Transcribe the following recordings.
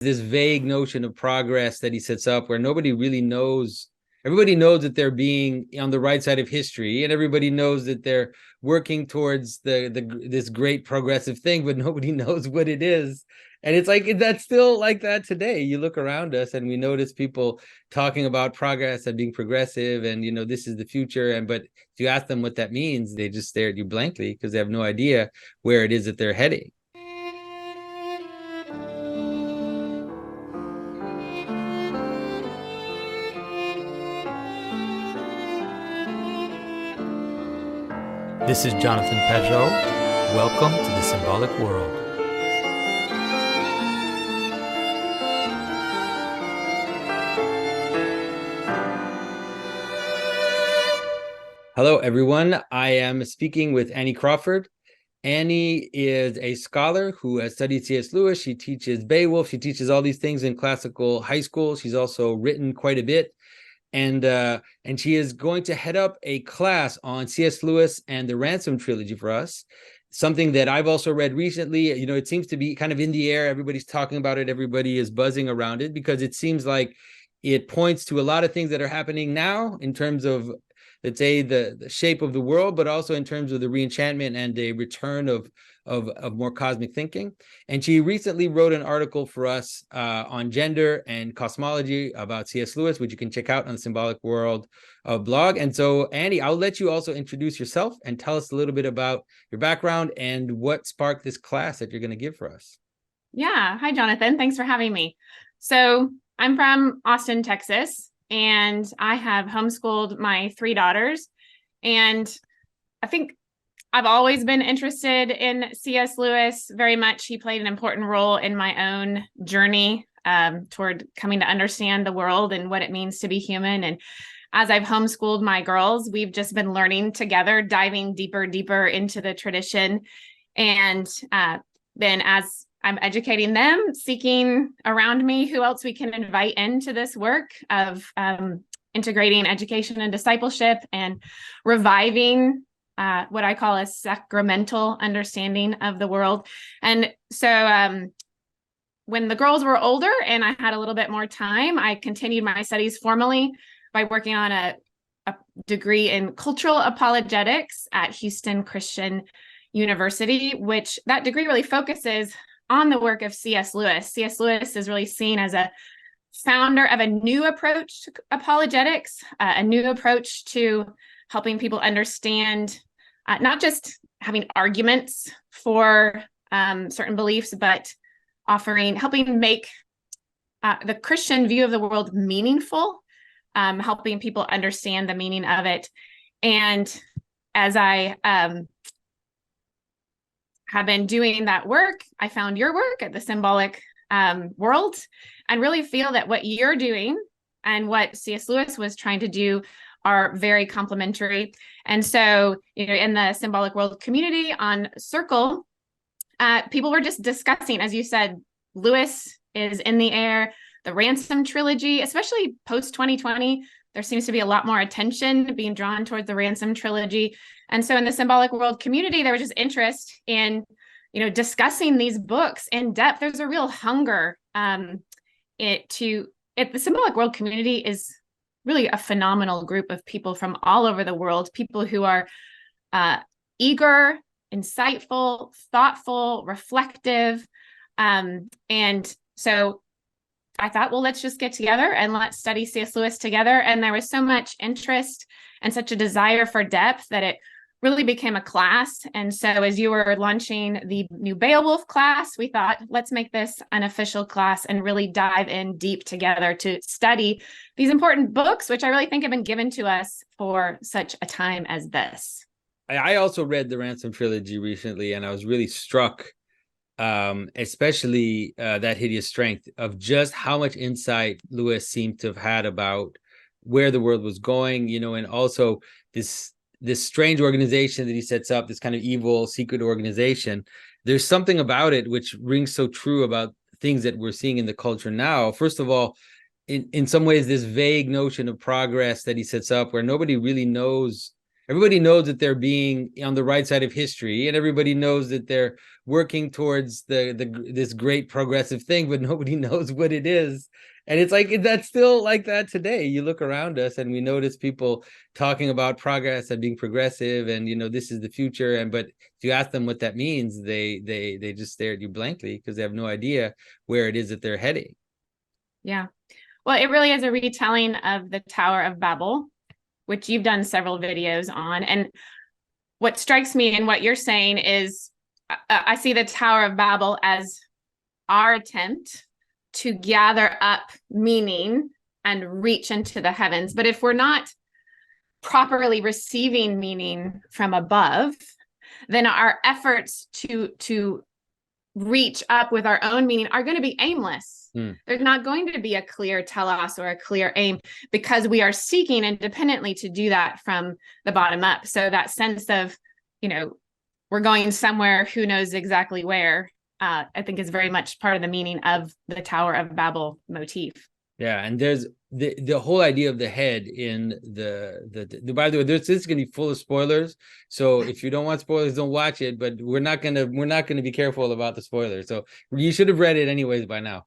this vague notion of progress that he sets up where nobody really knows. Everybody knows that they're being on the right side of history, and everybody knows that they're working towards this great progressive thing, but nobody knows what it is. And it's like that's still like that today. You look around us and we notice people talking about progress and being progressive, and this is the future. But if you ask them what that means, they just stare at you blankly because they have no idea where it is that they're heading. This is Jonathan Pedro. Welcome to the Symbolic World. Hello, everyone. I am speaking with Annie Crawford. Annie is a scholar who has studied C.S. Lewis. She teaches Beowulf. She teaches all these things in classical high school. She's also written quite a bit. And she is going to head up a class on C.S. Lewis and the Ransom Trilogy for us, something that I've also read recently. It seems to be kind of in the air. Everybody's talking about it. Everybody is buzzing around it because it seems like it points to a lot of things that are happening now in terms of, let's say, the shape of the world, but also in terms of the reenchantment and a return of more cosmic thinking. And she recently wrote an article for us on gender and cosmology about C.S. Lewis, which you can check out on the Symbolic World blog. And so, Annie, I'll let you also introduce yourself and tell us a little bit about your background and what sparked this class that you're going to give for us. Yeah. Hi, Jonathan. Thanks for having me. So I'm from Austin, Texas, and I have homeschooled my 3 daughters. And I think I've always been interested in C.S. Lewis very much. He played an important role in my own journey toward coming to understand the world and what it means to be human. And as I've homeschooled my girls, we've just been learning together, diving deeper into the tradition. And then as I'm educating them, seeking around me who else we can invite into this work of integrating education and discipleship and reviving what I call a sacramental understanding of the world. And so when the girls were older and I had a little bit more time, I continued my studies formally by working on a degree in cultural apologetics at Houston Christian University, which that degree really focuses on the work of C.S. Lewis. C.S. Lewis is really seen as a founder of a new approach to apologetics, a new approach to helping people understand not just having arguments for certain beliefs, but helping make the Christian view of the world meaningful, helping people understand the meaning of it. And as I have been doing that work, I found your work at the Symbolic World and really feel that what you're doing and what C.S. Lewis was trying to do are very complementary. And so, in the Symbolic World community on Circle, people were just discussing, as you said, Lewis is in the air, the Ransom Trilogy, especially post-2020, there seems to be a lot more attention being drawn towards the Ransom Trilogy. And so in the Symbolic World community, there was just interest in, discussing these books in depth. There's a real hunger the Symbolic World community is really a phenomenal group of people from all over the world, people who are eager, insightful, thoughtful, reflective. And so I thought, well, let's just get together and let's study C.S. Lewis together. And there was so much interest and such a desire for depth that it really became a class. And so as you were launching the new Beowulf class, we thought, let's make this an official class and really dive in deep together to study these important books, which I really think have been given to us for such a time as this. I also read the Ransom Trilogy recently, and I was really struck, especially that Hideous Strength, of just how much insight Lewis seemed to have had about where the world was going, and also this strange organization that he sets up, this kind of evil secret organization. There's something about it which rings so true about things that we're seeing in the culture now. First of all, in some ways, this vague notion of progress that he sets up where nobody really knows. everybody knows that they're being on the right side of history, and everybody knows that they're working towards this great progressive thing, but nobody knows what it is. And it's like, that's still like that today. You look around us and we notice people talking about progress and being progressive, and this is the future. And but if you ask them what that means, they just stare at you blankly because they have no idea where it is that they're heading. Yeah. Well, it really is a retelling of the Tower of Babel, which you've done several videos on. And what strikes me in what you're saying is I see the Tower of Babel as our attempt to gather up meaning and reach into the heavens. But if we're not properly receiving meaning from above, then our efforts to reach up with our own meaning are going to be aimless. There's not going to be a clear telos or a clear aim, because we are seeking independently to do that from the bottom up. So that sense of, we're going somewhere, who knows exactly where, I think is very much part of the meaning of the Tower of Babel motif. Yeah, and there's the whole idea of the head in the by the way, this is going to be full of spoilers. So if you don't want spoilers, don't watch it. But we're not gonna be careful about the spoilers. So you should have read it anyways by now.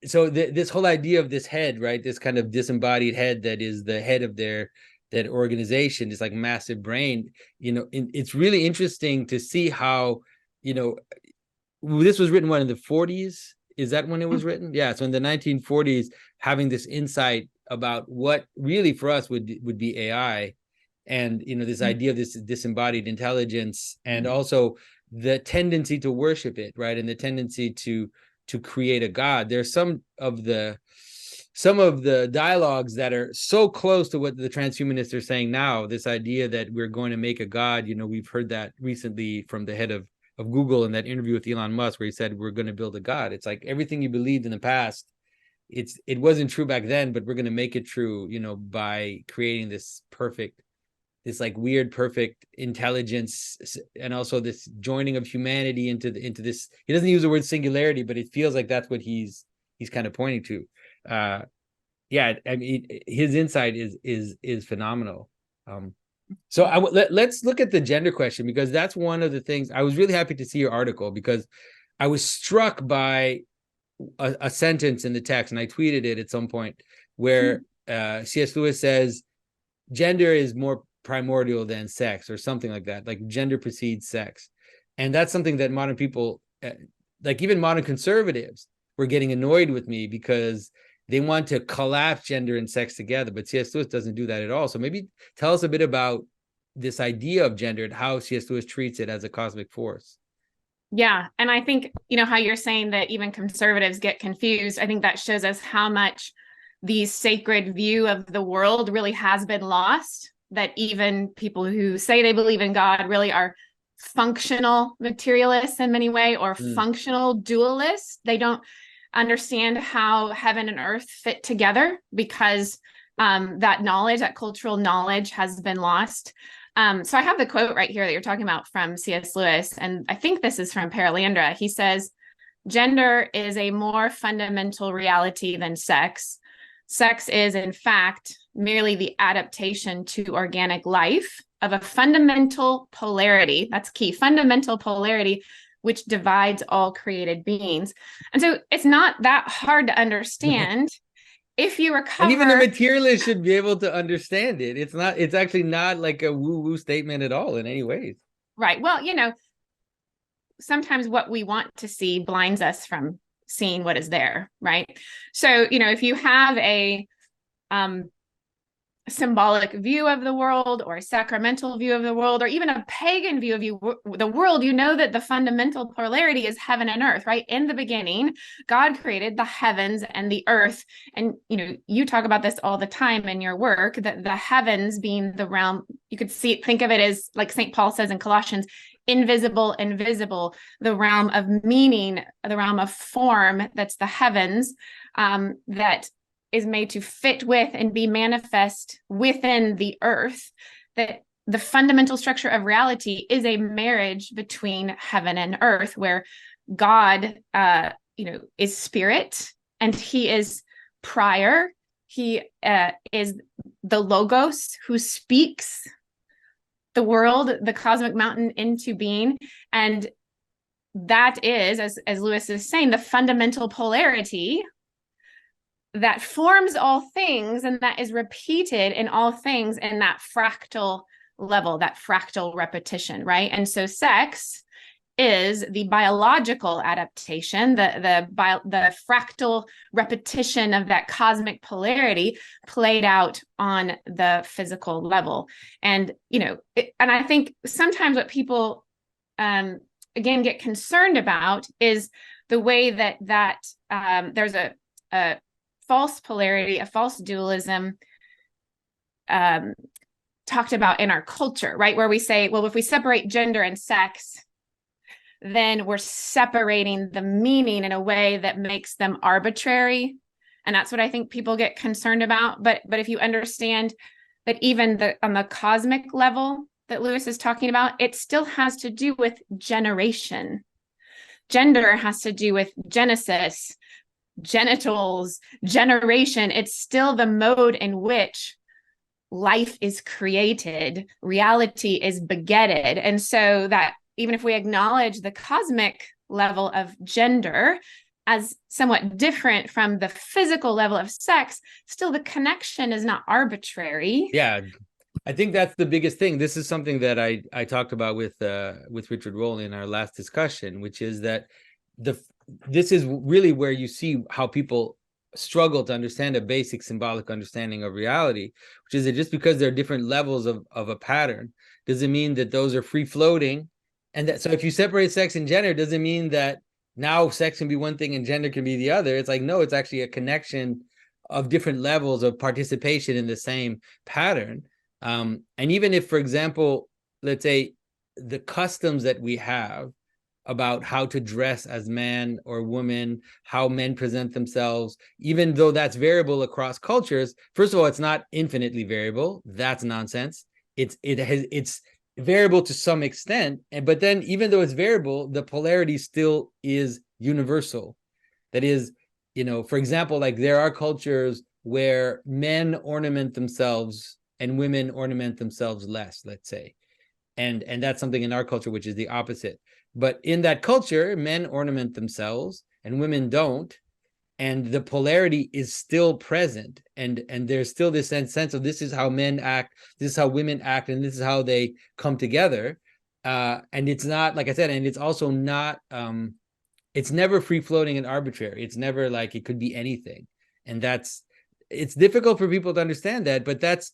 So this whole idea of this head, right? This kind of disembodied head that is the head of that organization, this like massive brain. It's really interesting to see how this was written in the 40s. Is that when it was written? Yeah. So in the 1940s, having this insight about what really for us would be AI, and this idea of this disembodied intelligence, and also the tendency to worship it, right? And the tendency to create a god. There's some of the dialogues that are so close to what the transhumanists are saying now. This idea that we're going to make a god. We've heard that recently from the head of Google in that interview with Elon Musk, where he said we're going to build a god. It's like everything you believed in the past, it wasn't true back then, but we're going to make it true, by creating this like weird perfect intelligence, and also this joining of humanity into this. He doesn't use the word singularity, but it feels like that's what he's kind of pointing to. Yeah, I mean, his insight is phenomenal. So let's look at the gender question, because that's one of the things. I was really happy to see your article, because I was struck by a sentence in the text, and I tweeted it at some point, where C.S. Lewis says gender is more primordial than sex, or something like that. Like gender precedes sex. And that's something that modern people, like even modern conservatives, were getting annoyed with me, because they want to collapse gender and sex together, but C.S. Lewis doesn't do that at all. So maybe tell us a bit about this idea of gender and how C.S. Lewis treats it as a cosmic force. Yeah. And I think, how you're saying that even conservatives get confused. I think that shows us how much the sacred view of the world really has been lost, that even people who say they believe in God really are functional materialists in many ways, or functional dualists. They don't understand how heaven and earth fit together, because that knowledge, that cultural knowledge, has been lost. So I have the quote right here that you're talking about from C.S. Lewis, and I think this is from Paralandra. He says, "Gender is a more fundamental reality than sex. Sex is, in fact, merely the adaptation to organic life of a fundamental polarity." That's key, fundamental polarity, which divides all created beings. And so it's not that hard to understand if you recover. And even the materialist should be able to understand it. It's actually not like a woo-woo statement at all in any ways. Right. Well, sometimes what we want to see blinds us from seeing what is there, right? So, if you have a symbolic view of the world, or a sacramental view of the world, or even a pagan view of the world, that the fundamental polarity is heaven and earth, right? In the beginning, God created the heavens and the earth. And, you talk about this all the time in your work, that the heavens being the realm, you could think of it as, like St. Paul says in Colossians, invisible and visible, the realm of meaning, the realm of form, that's the heavens, that is made to fit with and be manifest within the earth. That the fundamental structure of reality is a marriage between heaven and earth, where God, is spirit, and he is prior. He is the Logos who speaks the world, the cosmic mountain into being. And that is, as Lewis is saying, the fundamental polarity that forms all things and that is repeated in all things in that fractal level, that fractal repetition, right? And so sex is the biological adaptation, the fractal repetition of that cosmic polarity played out on the physical level. And, and I think sometimes what people, again, get concerned about is the way that there's a false polarity, a false dualism talked about in our culture, right? Where we say, well, if we separate gender and sex, then we're separating the meaning in a way that makes them arbitrary. And that's what I think people get concerned about. But if you understand that even on the cosmic level that Lewis is talking about, it still has to do with generation. Gender has to do with genesis, genitals, generation. It's still the mode in which life is created, reality is begetted. And so that even if we acknowledge the cosmic level of gender as somewhat different from the physical level of sex, still the connection is not arbitrary. Yeah, I think that's the biggest thing. This is something that I talked about with Richard Rowley in our last discussion, which is that this is really where you see how people struggle to understand a basic symbolic understanding of reality, which is that just because there are different levels of a pattern doesn't mean that those are free floating. And that, so if you separate sex and gender, doesn't mean that now sex can be one thing and gender can be the other. It's like, no, it's actually a connection of different levels of participation in the same pattern. And even if, for example, let's say the customs that we have about how to dress as man or woman, how men present themselves, even though that's variable across cultures, first of all, it's not infinitely variable. That's nonsense. It's variable to some extent, but then even though it's variable, the polarity still is universal. That is, for example, like there are cultures where men ornament themselves and women ornament themselves less, let's say, and that's something in our culture which is the opposite. But in that culture, men ornament themselves and women don't, and the polarity is still present, and there's still this sense of this is how men act, this is how women act, and this is how they come together. And it's not, like I said, and it's also not it's never free floating and arbitrary. It's never like it could be anything. And it's difficult for people to understand that, but that's,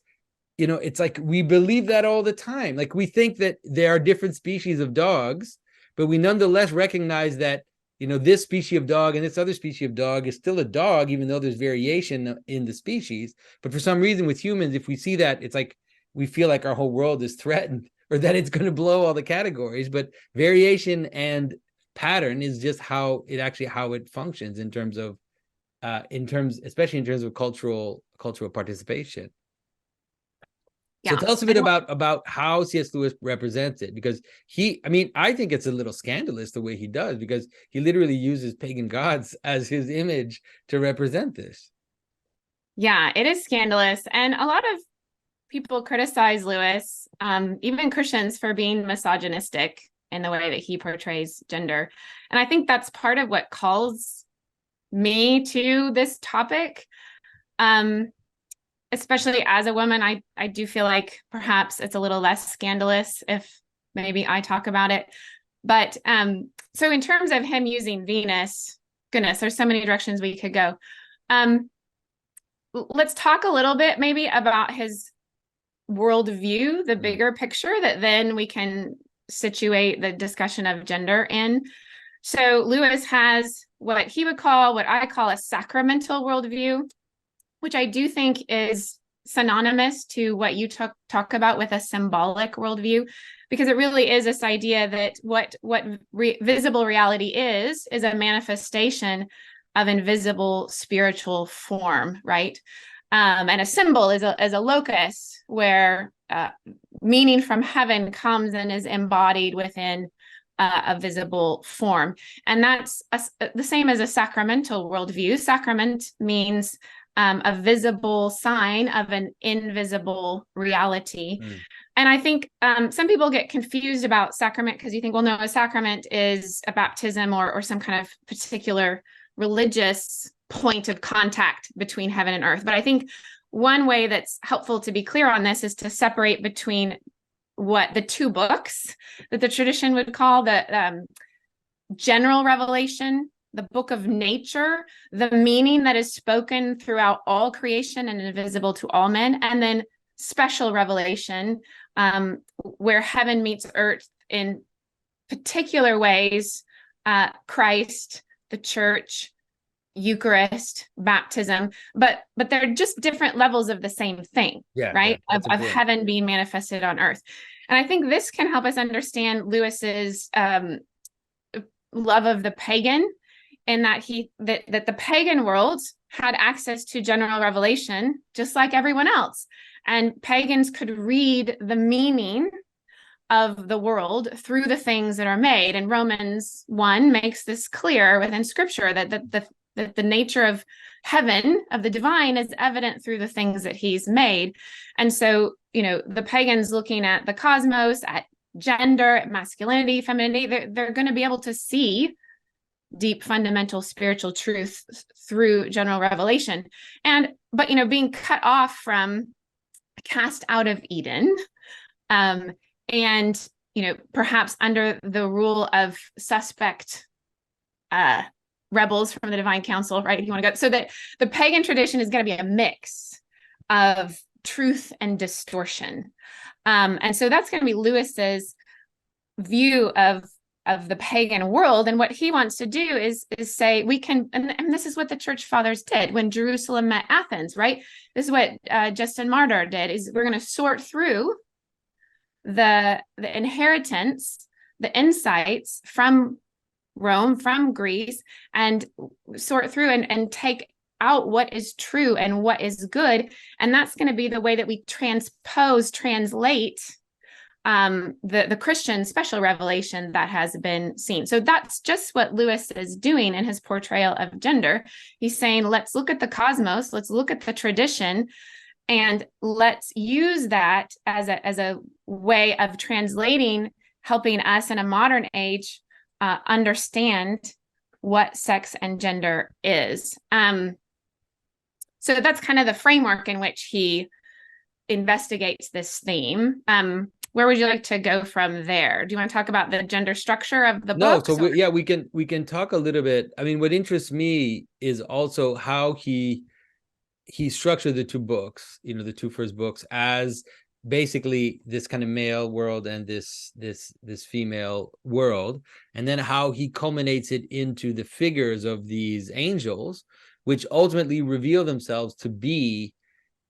it's like we believe that all the time. Like we think that there are different species of dogs, but we nonetheless recognize that this species of dog and this other species of dog is still a dog, even though there's variation in the species. But for some reason with humans, if we see that, it's like we feel like our whole world is threatened or that it's going to blow all the categories. But variation and pattern is just how it functions in terms of especially in terms of cultural participation. So tell us a bit about how C.S. Lewis represents it, because I think it's a little scandalous the way he does, because he literally uses pagan gods as his image to represent this. Yeah, it is scandalous. And a lot of people criticize Lewis, even Christians, for being misogynistic in the way that he portrays gender. And I think that's part of what calls me to this topic. Especially as a woman, I do feel like perhaps it's a little less scandalous if maybe I talk about it. But so in terms of him using Venus, goodness, there's so many directions we could go. Let's talk a little bit maybe about his worldview, the bigger picture, that then we can situate the discussion of gender in. So Lewis has what I call a sacramental worldview, which I do think is synonymous to what you talk about with a symbolic worldview, because it really is this idea that what visible reality is a manifestation of invisible spiritual form, right? And a symbol is a locus where meaning from heaven comes and is embodied within a visible form. And that's the same as a sacramental worldview. Sacrament means a visible sign of an invisible reality. And I think some people get confused about sacrament because you think, well, no, a sacrament is a baptism or some kind of particular religious point of contact between heaven and earth. But I think one way that's helpful to be clear on this is to separate between what the two books that the tradition would call the general revelation, the book of nature, the meaning that is spoken throughout all creation and invisible to all men, and then special revelation, where heaven meets earth in particular ways, Christ, the church, Eucharist, baptism, but they're just different levels of the same thing, right? Of heaven being manifested on earth. And I think this can help us understand Lewis's love of the pagan, in that that the pagan world had access to general revelation just like everyone else. And pagans could read the meaning of the world through the things that are made. And Romans 1 makes this clear within scripture that the nature of heaven, of the divine, is evident through the things that he's made. And so, the pagans looking at the cosmos, at gender, at masculinity, femininity, they're going to be able to see deep fundamental spiritual truth through general revelation. But being cut off from, cast out of Eden, and perhaps under the rule of suspect rebels from the divine council, right? If you want to go, so that the pagan tradition is going to be a mix of truth and distortion. And so that's going to be Lewis's view of the pagan world. And what he wants to do is say we can, and this is what the church fathers did when Jerusalem met Athens, right? This is what Justin Martyr did, is we're going to sort through the inheritance, the insights from Rome, from Greece, and sort through and take out what is true and what is good. And that's going to be the way that we translate the Christian special revelation that has been seen. So that's just what Lewis is doing in his portrayal of gender. He's saying, let's look at the cosmos, let's look at the tradition, and let's use that as a way of translating, helping us in a modern age understand what sex and gender is. So that's kind of the framework in which he investigates this theme. Where would you like to go from there? Do you want to talk about the gender structure of the book? No, so we can talk a little bit. I mean, what interests me is also how he structured the two books, the two first books, as basically this kind of male world and this female world, and then how he culminates it into the figures of these angels, which ultimately reveal themselves to be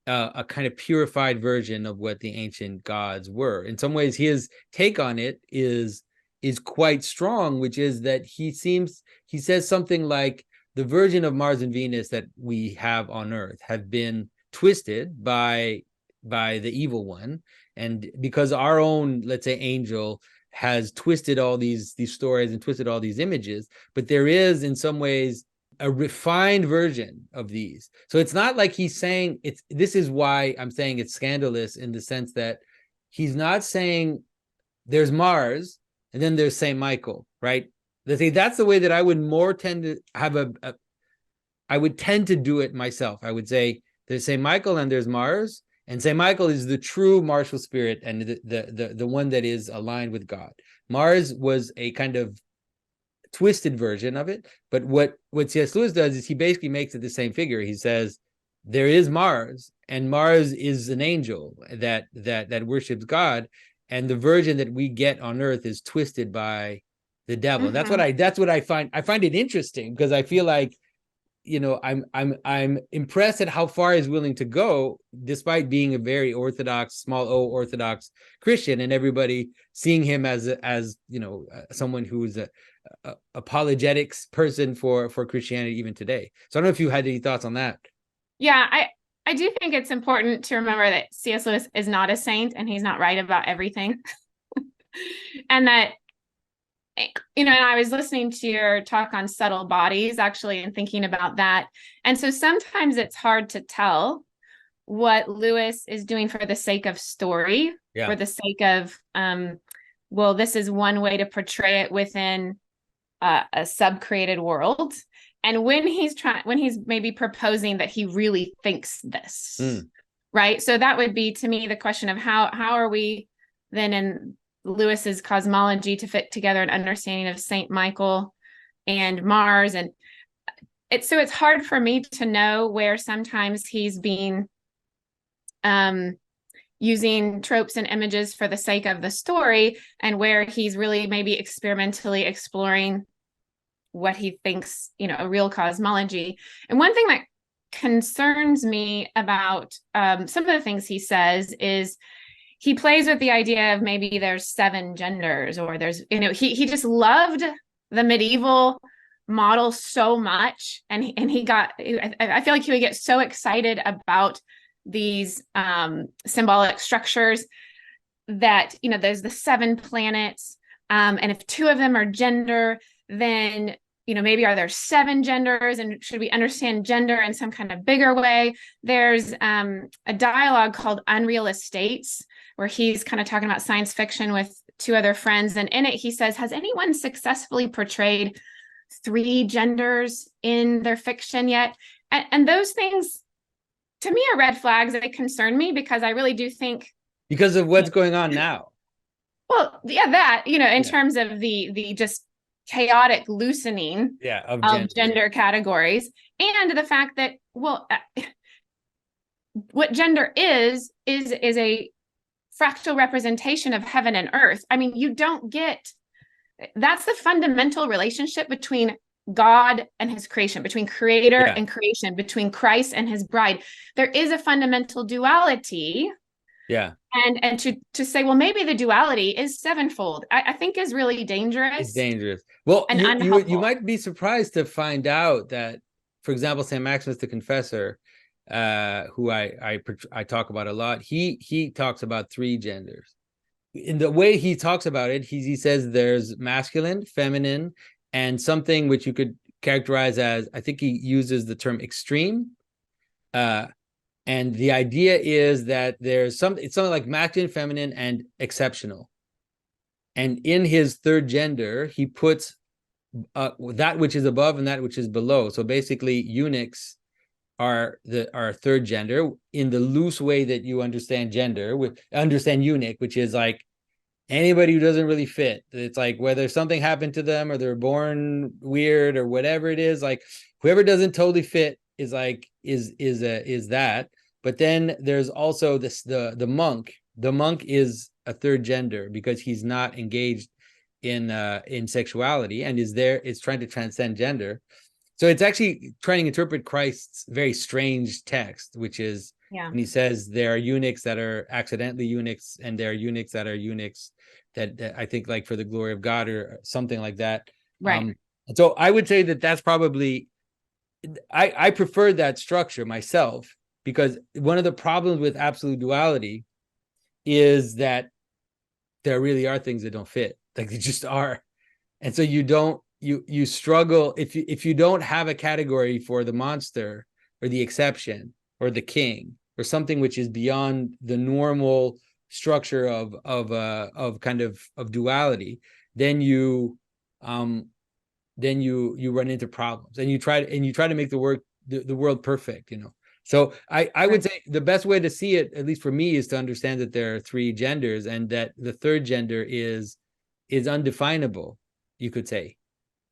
a kind of purified version of what the ancient gods were. In some ways, his take on it is quite strong, which is that he says something like, the version of Mars and Venus that we have on Earth have been twisted by the evil one, and because our own, let's say, angel has twisted all these stories and twisted all these images, but there is in some ways a refined version of these. So it's not like he's saying this is why I'm saying it's scandalous, in the sense that he's not saying there's Mars and then there's Saint Michael, right? That's the way that I would more tend to have I would tend to do it myself. I would say there's Saint Michael and there's Mars, and Saint Michael is the true martial spirit and the one that is aligned with God. Mars was a kind of twisted version of it, but what C.S. Lewis does is he basically makes it the same figure. He says there is Mars, and Mars is an angel that worships God, and the version that we get on Earth is twisted by the devil. Mm-hmm. That's what I find it interesting, because I feel like, I'm impressed at how far he's willing to go, despite being a very orthodox, small o orthodox Christian, and everybody seeing him as someone who is a apologetics person for Christianity even today. So I don't know if you had any thoughts on that. Yeah, I do think it's important to remember that C.S. Lewis is not a saint, and he's not right about everything. And that and I was listening to your talk on subtle bodies actually and thinking about that. And so sometimes it's hard to tell what Lewis is doing for the sake of story, for the sake of, well, this is one way to portray it within a sub-created world. And when he's maybe proposing that he really thinks this, right? So that would be, to me, the question of how are we then in Lewis's cosmology to fit together an understanding of Saint Michael and Mars. And it's hard for me to know where sometimes he's being using tropes and images for the sake of the story, and where he's really maybe experimentally exploring what he thinks, a real cosmology. And one thing that concerns me about some of the things he says is he plays with the idea of maybe there's 7 genders, or there's, he just loved the medieval model so much. And he got, I feel like he would get so excited about these symbolic structures that, there's the 7 planets. And if 2 of them are gender, then, maybe are there 7 genders, and should we understand gender in some kind of bigger way? There's a dialogue called Unreal Estates, where he's kind of talking about science fiction with 2 other friends. And in it, he says, has anyone successfully portrayed 3 genders in their fiction yet? And those things, to me, are red flags. They concern me, because I really do think, because of what's going on now. Well, yeah, that, in terms of the just chaotic loosening of gender categories, and the fact that, well, what gender is a fractal representation of heaven and earth. I mean, you don't get, that's the fundamental relationship between God and his creation, between creator and creation, between Christ and his bride. There is a fundamental duality. Yeah. And to say, well, maybe the duality is sevenfold, I think is really dangerous. It's dangerous. Well, you might be surprised to find out that, for example, St. Maximus the Confessor, who I talk about a lot, he talks about 3 genders. In the way he talks about it, he says there's masculine, feminine, and something which you could characterize as, I think he uses the term extreme. And the idea is that it's something like masculine, feminine, and exceptional. And in his 3rd gender, he puts that which is above and that which is below. So basically, eunuchs are 3rd gender in the loose way that you understand gender, understand eunuch, which is like anybody who doesn't really fit. It's like whether something happened to them or they're born weird or whatever it is, like whoever doesn't totally fit is like is that. But then there's also the monk. The monk is a 3rd gender because he's not engaged in sexuality and is trying to transcend gender. So it's actually trying to interpret Christ's very strange text, which is when he says there are eunuchs that are accidentally eunuchs, and there are eunuchs that are eunuchs that I think like for the glory of God or something like that. Right. So I would say that's probably, I prefer that structure myself, because one of the problems with absolute duality is that there really are things that don't fit. Like they just are. And so you struggle if you don't have a category for the monster or the exception or the king or something which is beyond the normal structure of kind of duality, then you run into problems, and you try to make the world perfect, So I would say the best way to see it, at least for me, is to understand that there are 3 genders, and that the 3rd gender is undefinable, you could say.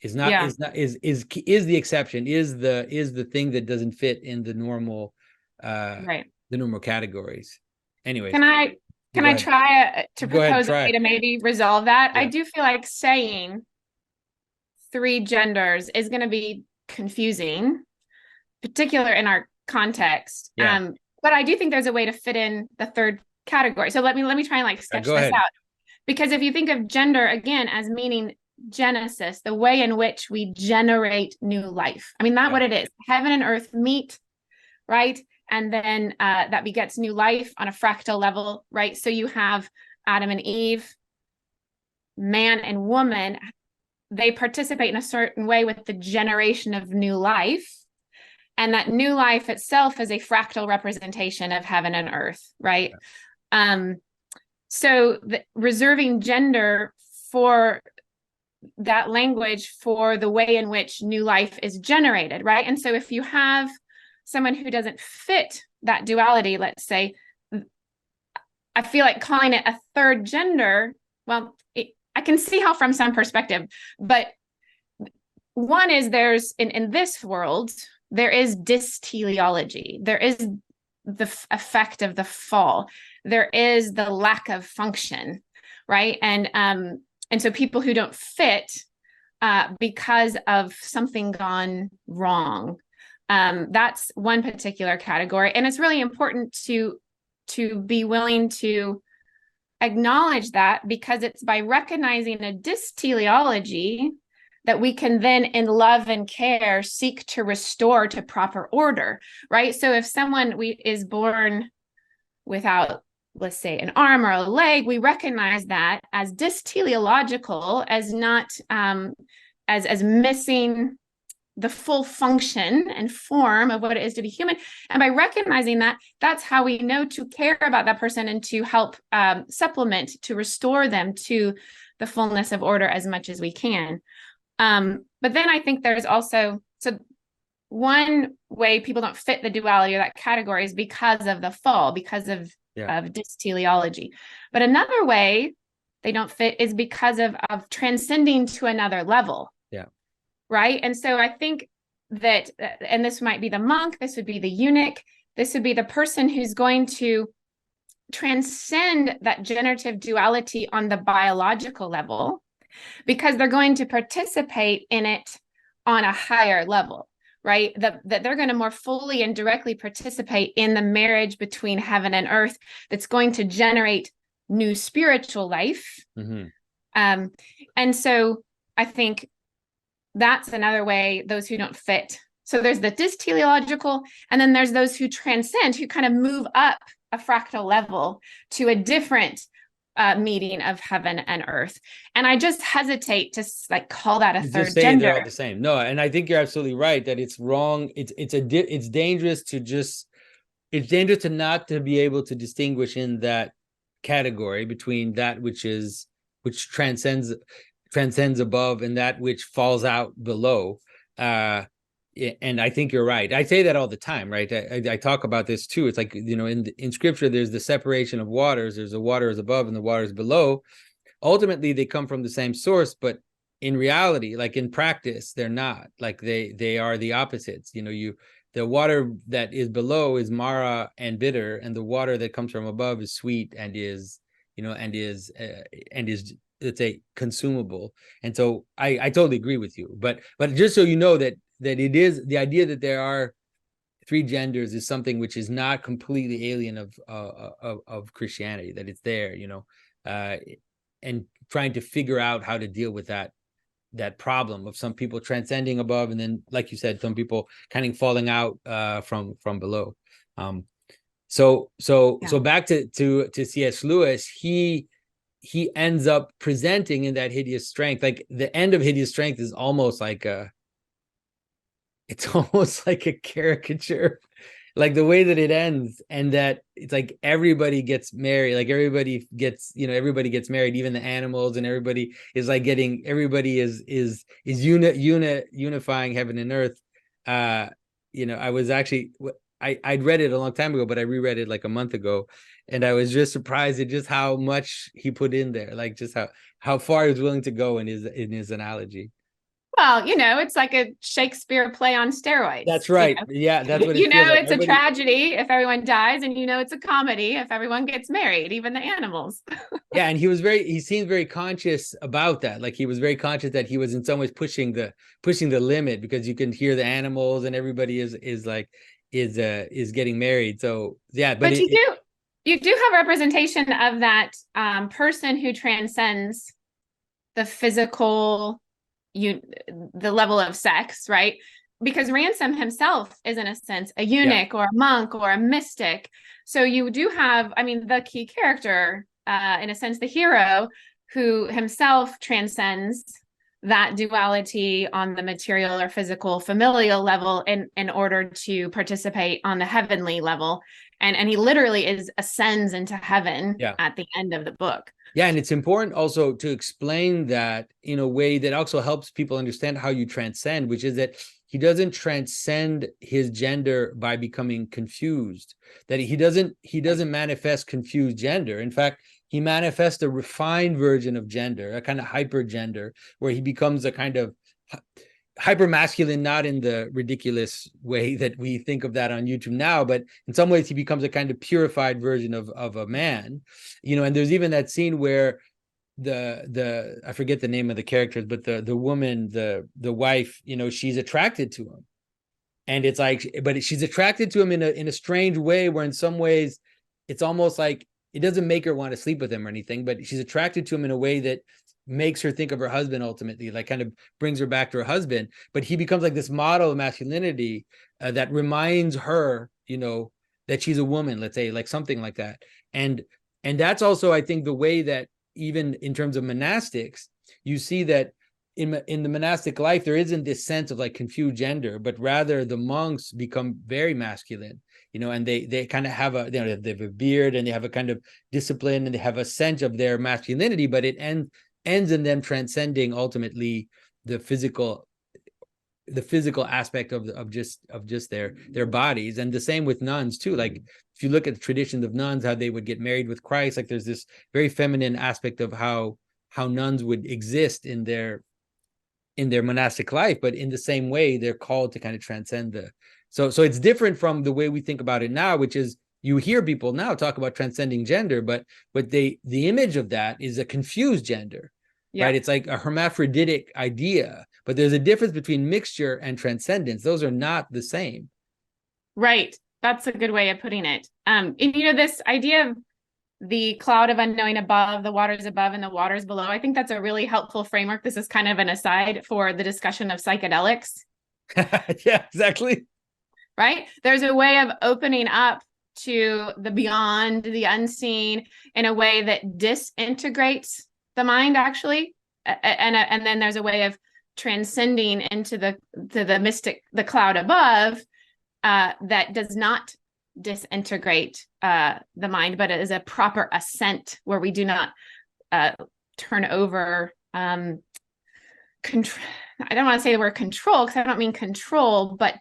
Is the exception, is the thing that doesn't fit in the normal the normal categories. Anyways, can I try to propose a way to maybe resolve that? Yeah. I do feel like saying 3 genders is going to be confusing, particular in our context. But I do think there's a way to fit in the 3rd category. So let me try and like sketch this out. Because if you think of gender again as meaning Genesis, the way in which we generate new life. I mean, that's what it is. Heaven and earth meet, right? And then that begets new life on a fractal level, right? So you have Adam and Eve, man and woman they participate in a certain way with the generation of new life. And that new life itself is a fractal representation of heaven and earth, right? So reserving gender for that language for the way in which new life is generated, right? And so if you have someone who doesn't fit that duality, let's say, I feel like calling it a third gender, well, I can see how from some perspective, but one is there's, in this world, there is dysteleology. There is the effect of the fall. There is the lack of function, right? And so people who don't fit because of something gone wrong, that's one particular category. And it's really important to be willing to acknowledge that, because it's by recognizing a dysteleology that we can then, in love and care, seek to restore to proper order, right? So if someone is born without, let's say, an arm or a leg, we recognize that as dysteleological, as not as missing the full function and form of what it is to be human. And by recognizing that, that's how we know to care about that person and to help supplement, to restore them to the fullness of order as much as we can. But then I think there's also, so one way people don't fit the duality or that category is because of the fall, because of dysteleology. But another way they don't fit is because of transcending to another level. Yeah. Right. And so I think that, and this might be the monk, this would be the eunuch, this would be the person who's going to transcend that generative duality on the biological level, because they're going to participate in it on a higher level, right? That they're going to more fully and directly participate in the marriage between heaven and earth that's going to generate new spiritual life. And so I think that's another way those who don't fit. So there's the dysteleological, and then there's those who transcend, who kind of move up a fractal level to a different meeting of heaven and earth. And I just hesitate to call that a third gender. They're all the same. No, and I think you're absolutely right that it's wrong. It's dangerous to not to be able to distinguish in that category between that which transcends above and that which falls out below. And I think you're right. I say that all the time, right? I talk about this too. It's like, in scripture, there's the separation of waters. There's the waters above and the waters below. Ultimately, they come from the same source, but in reality, like in practice, they're not. Like they are the opposites. The water that is below is mara and bitter, and the water that comes from above is sweet and is let's say consumable. And so I totally agree with you. But just so you know that it is the idea that there are three genders is something which is not completely alien of Christianity, that it's there, and trying to figure out how to deal with that problem of some people transcending above, and then, like you said, some people kind of falling out from below. So back to C.S. Lewis, he ends up presenting in that Hideous Strength, like the end of Hideous Strength is almost like a caricature, like the way that it ends, and that it's like everybody gets married, like everybody gets married, even the animals, and everybody is unifying heaven and earth. I was actually, I'd read it a long time ago, but I reread it like a month ago, and I was just surprised at just how much he put in there, like just how far he was willing to go in his analogy. Well, it's like a Shakespeare play on steroids. That's right. Yeah, that's what it feels like. It's a tragedy if everyone dies, and it's a comedy if everyone gets married, even the animals. Yeah, and he seemed very conscious about that. Like he was very conscious that he was in some ways pushing the limit, because you can hear the animals and everybody is getting married. So yeah, but you do have representation of that person who transcends the physical, the level of sex, right? Because Ransom himself is, in a sense, a eunuch or a monk or a mystic. So you do have, the key character, in a sense, the hero, who himself transcends that duality on the material or physical familial level in order to participate on the heavenly level. And he literally ascends into heaven at the end of the book. Yeah, and it's important also to explain that in a way that also helps people understand how you transcend, which is that he doesn't transcend his gender by becoming confused, that he doesn't manifest confused gender. In fact, he manifests a refined version of gender, a kind of hyper gender, where he becomes a kind of hyper masculine, not in the ridiculous way that we think of that on YouTube now, but in some ways he becomes a kind of purified version of a man, and there's even that scene where the I forget the name of the characters, but the woman, the wife, she's attracted to him, and it's like, but she's attracted to him in a strange way, where in some ways it's almost like it doesn't make her want to sleep with him or anything, but she's attracted to him in a way that makes her think of her husband ultimately, like kind of brings her back to her husband. But he becomes like this model of masculinity that reminds her, that she's a woman, let's say, like something like that. And that's also, I think, the way that even in terms of monastics, you see that in the monastic life, there isn't this sense of like confused gender, but rather the monks become very masculine, and they kind of have they have a beard, and they have a kind of discipline, and they have a sense of their masculinity, but it ends in them transcending ultimately the physical aspect of just their bodies. And the same with nuns too. Like if you look at the traditions of nuns, how they would get married with Christ, like there's this very feminine aspect of how nuns would exist in their monastic life, but in the same way they're called to kind of transcend so it's different from the way we think about it now, which is you hear people now talk about transcending gender, but the image of that is a confused gender, right? It's like a hermaphroditic idea, but there's a difference between mixture and transcendence. Those are not the same. Right. That's a good way of putting it. And this idea of the cloud of unknowing above, the waters above, and the waters below, I think that's a really helpful framework. This is kind of an aside for the discussion of psychedelics. Yeah, exactly. Right? There's a way of opening up to the beyond, the unseen, in a way that disintegrates the mind, actually. And then there's a way of transcending into the mystic, the cloud above, that does not disintegrate the mind, but it is a proper ascent where we do not turn over I don't want to say the word control, because I don't mean control, but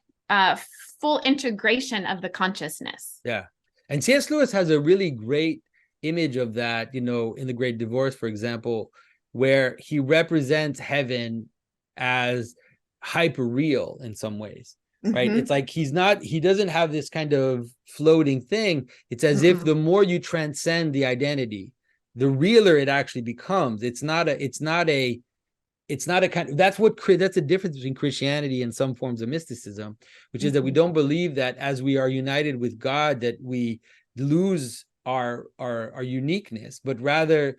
full integration of the consciousness. Yeah. And C.S. Lewis has a really great image of that, in The Great Divorce, for example, where he represents heaven as hyper real in some ways, right? It's like he doesn't have this kind of floating thing. It's as if the more you transcend the identity, the realer it actually becomes. It's not a kind of, that's the difference between Christianity and some forms of mysticism, which is that we don't believe that as we are united with God, that we lose our uniqueness, but rather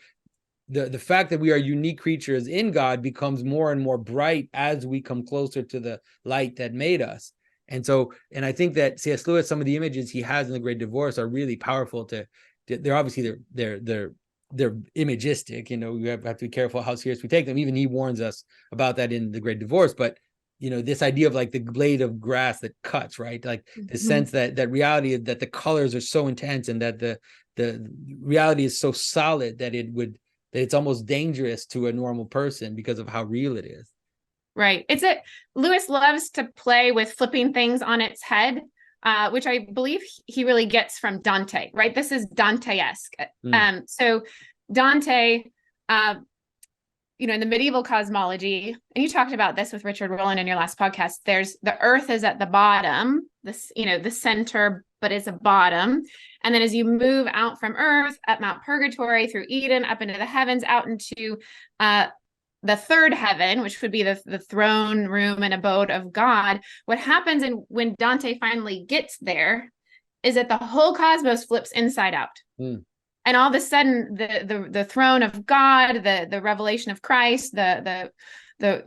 the fact that we are unique creatures in God becomes more and more bright as we come closer to the light that made us. And I think that C.S. Lewis, some of the images he has in The Great Divorce are really powerful they're obviously they're imagistic, we have to be careful how serious we take them. Even he warns us about that in The Great Divorce. But this idea of like the blade of grass that cuts, right? Like the sense that reality, that the colors are so intense, and that the reality is so solid that it's almost dangerous to a normal person because of how real it is. Right. Lewis loves to play with flipping things on its head, which I believe he really gets from Dante, right? This is Dante-esque. So Dante, in the medieval cosmology, and you talked about this with Richard Rowland in your last podcast, there's the earth is at the bottom, the center, but it's a bottom. And then as you move out from earth, at Mount Purgatory, through Eden, up into the heavens, out into the third heaven, which would be the throne room and abode of God. What happens when Dante finally gets there is that the whole cosmos flips inside out. And all of a sudden, the throne of God, the revelation of Christ, the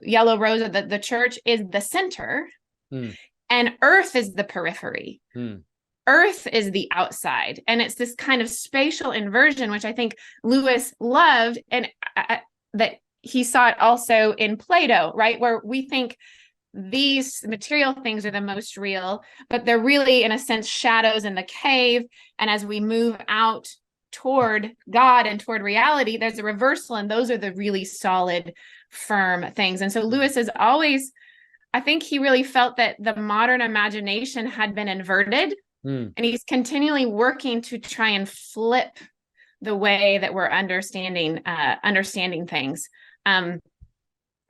yellow rose of the church is the center, and earth is the periphery. Earth is the outside. And it's this kind of spatial inversion, which I think Lewis loved, and that he saw it also in Plato, right? Where we think these material things are the most real, but they're really, in a sense, shadows in the cave. And as we move out toward God and toward reality, there's a reversal, and those are the really solid, firm things. And so Lewis is always, I think he really felt that the modern imagination had been inverted, and he's continually working to try and flip the way that we're understanding things. But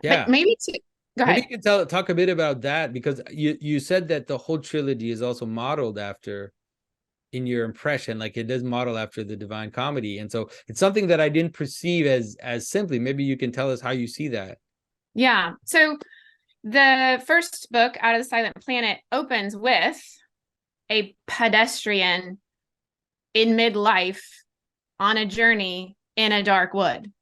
maybe to go ahead. Maybe you can talk a bit about that, because you said that the whole trilogy is also modeled after, in your impression, like it does model after the Divine Comedy, and so it's something that I didn't perceive as simply. Maybe you can tell us how you see that. Yeah. So the first book, Out of the Silent Planet, opens with a pedestrian in midlife on a journey in a dark wood.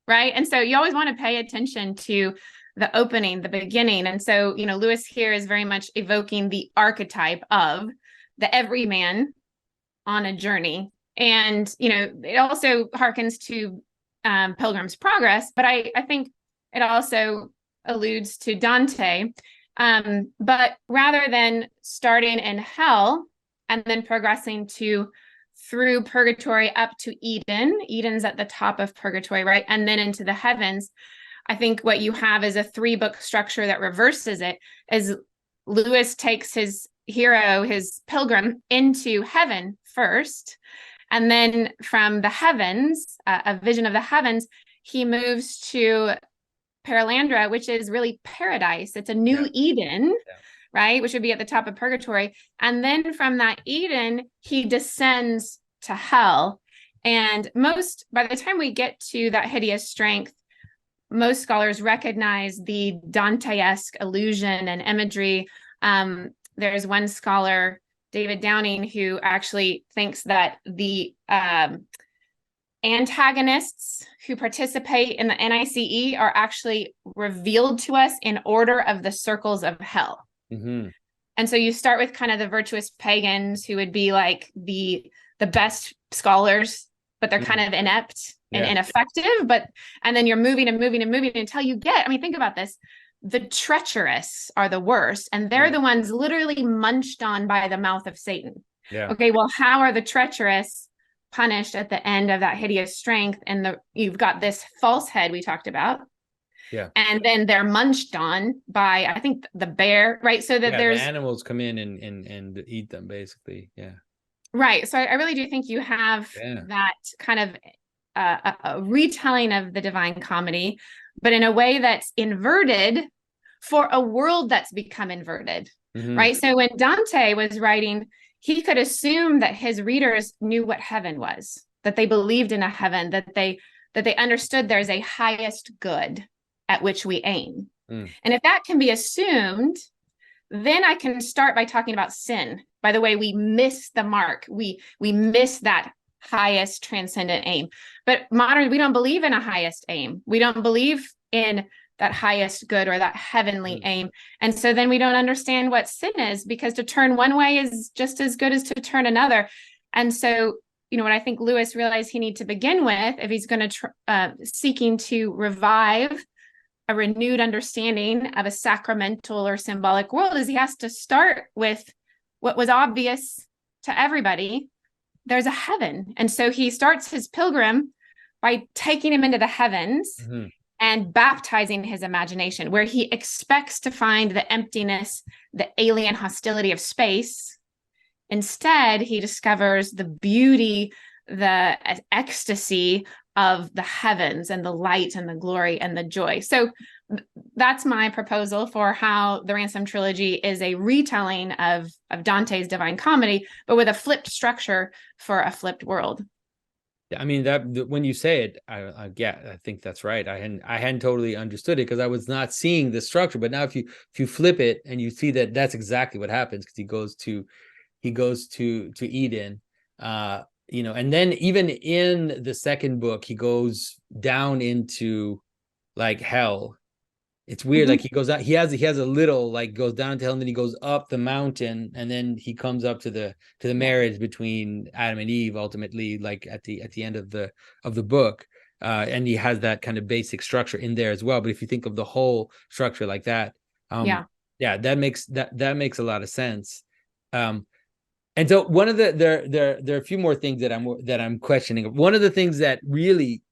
Right. And so you always want to pay attention to the opening, the beginning. And so, Lewis here is very much evoking the archetype of the everyman on a journey. And, it also harkens to Pilgrim's Progress, but I think it also alludes to Dante. But rather than starting in hell and then progressing through purgatory up to Eden, Eden's at the top of purgatory, right? And then into the heavens, I think what you have is a 3-book structure that reverses it, as Lewis takes his hero, his pilgrim, into heaven first. And then from the heavens, a vision of the heavens, he moves to Paralandra, which is really paradise. It's a new Eden, right? Which would be at the top of purgatory. And then from that Eden, he descends to hell. And by the time we get to that hideous strength, most scholars recognize the Dante-esque allusion and imagery. There's one scholar, David Downing, who actually thinks that the antagonists who participate in the NICE are actually revealed to us in order of the circles of hell. And so you start with kind of the virtuous pagans, who would be like the best scholars, but they're kind of inept and ineffective. And then you're moving and moving and moving until you get, think about this. The treacherous are the worst, and they're the ones literally munched on by the mouth of Satan. Okay, well, how are the treacherous punished at the end of that hideous strength? And you've got this false head we talked about. And then they're munched on by, I think, the bear, right? So that there's the animals come in and eat them, basically. Right. So I really do think you have that kind of a retelling of the Divine Comedy, but in a way that's inverted for a world that's become inverted, right? So when Dante was writing, he could assume that his readers knew what heaven was, that they believed in a heaven, that they understood there's a highest good at which we aim. And if that can be assumed, then I can start by talking about sin. By the way, we miss the mark. We miss that highest transcendent aim. But modern, we don't believe in a highest aim. We don't believe in that highest good or that heavenly aim. And so then we don't understand what sin is, because to turn one way is just as good as to turn another. And so, what I think Lewis realized he needed to begin with, if he's going to seeking to revive a renewed understanding of a sacramental or symbolic world, is he has to start with what was obvious to everybody. There's a heaven. And so he starts his pilgrim by taking him into the heavens and baptizing his imagination, where he expects to find the emptiness, the alien hostility of space. Instead, he discovers the beauty, the ecstasy of the heavens and the light and the glory and the joy. So that's my proposal for how the Ransom trilogy is a retelling of Dante's Divine Comedy, but with a flipped structure for a flipped world. That when you say it, I think that's right. I hadn't totally understood it because I was not seeing the structure. But now if you flip it and you see that that's exactly what happens, because he goes to Eden, and then even in the second book, he goes down into like hell. It's weird. Like he goes out, he has a little, like, goes down to hell, and then he goes up the mountain, and then he comes up to the marriage between Adam and Eve, ultimately, like at the end of the book. and he has that kind of basic structure in there as well. But if you think of the whole structure like that, that makes a lot of sense. And so one of there are a few more things that I'm questioning. One of the things that really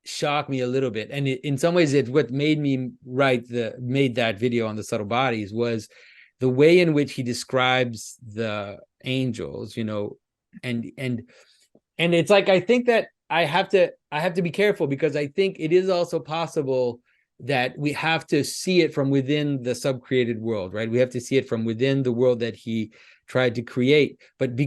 shocked me a little bit, and in some ways it's what made me made that video on the subtle bodies, was the way in which he describes the angels, and it's like, I think that I have to be careful, because I think it is also possible that we have to see it from within the subcreated world, right? We have to see it from within the world that he tried to create. But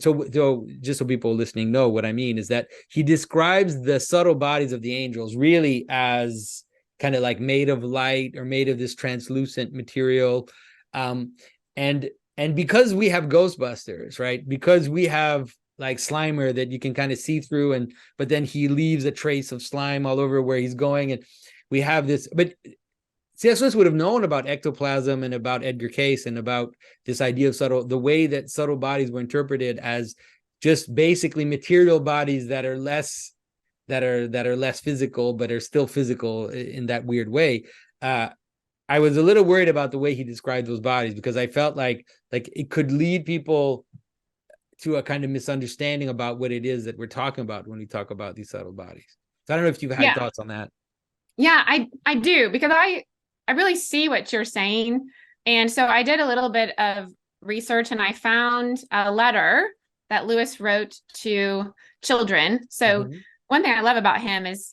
so just so people listening know what I mean, is that he describes the subtle bodies of the angels really as kind of like made of light or made of this translucent material. And because we have Ghostbusters, right? Because we have like Slimer that you can kind of see through, but then he leaves a trace of slime all over where he's going, and we have this. But C.S. Lewis would have known about ectoplasm and about Edgar Cayce and about this idea of the way that subtle bodies were interpreted as just basically material bodies that are less physical, but are still physical in that weird way. I was a little worried about the way he described those bodies, because I felt like it could lead people to a kind of misunderstanding about what it is that we're talking about when we talk about these subtle bodies. So I don't know if you've had thoughts on that. Yeah, I do, because I really see what you're saying. And so I did a little bit of research, and I found a letter that Lewis wrote to children. So one thing I love about him is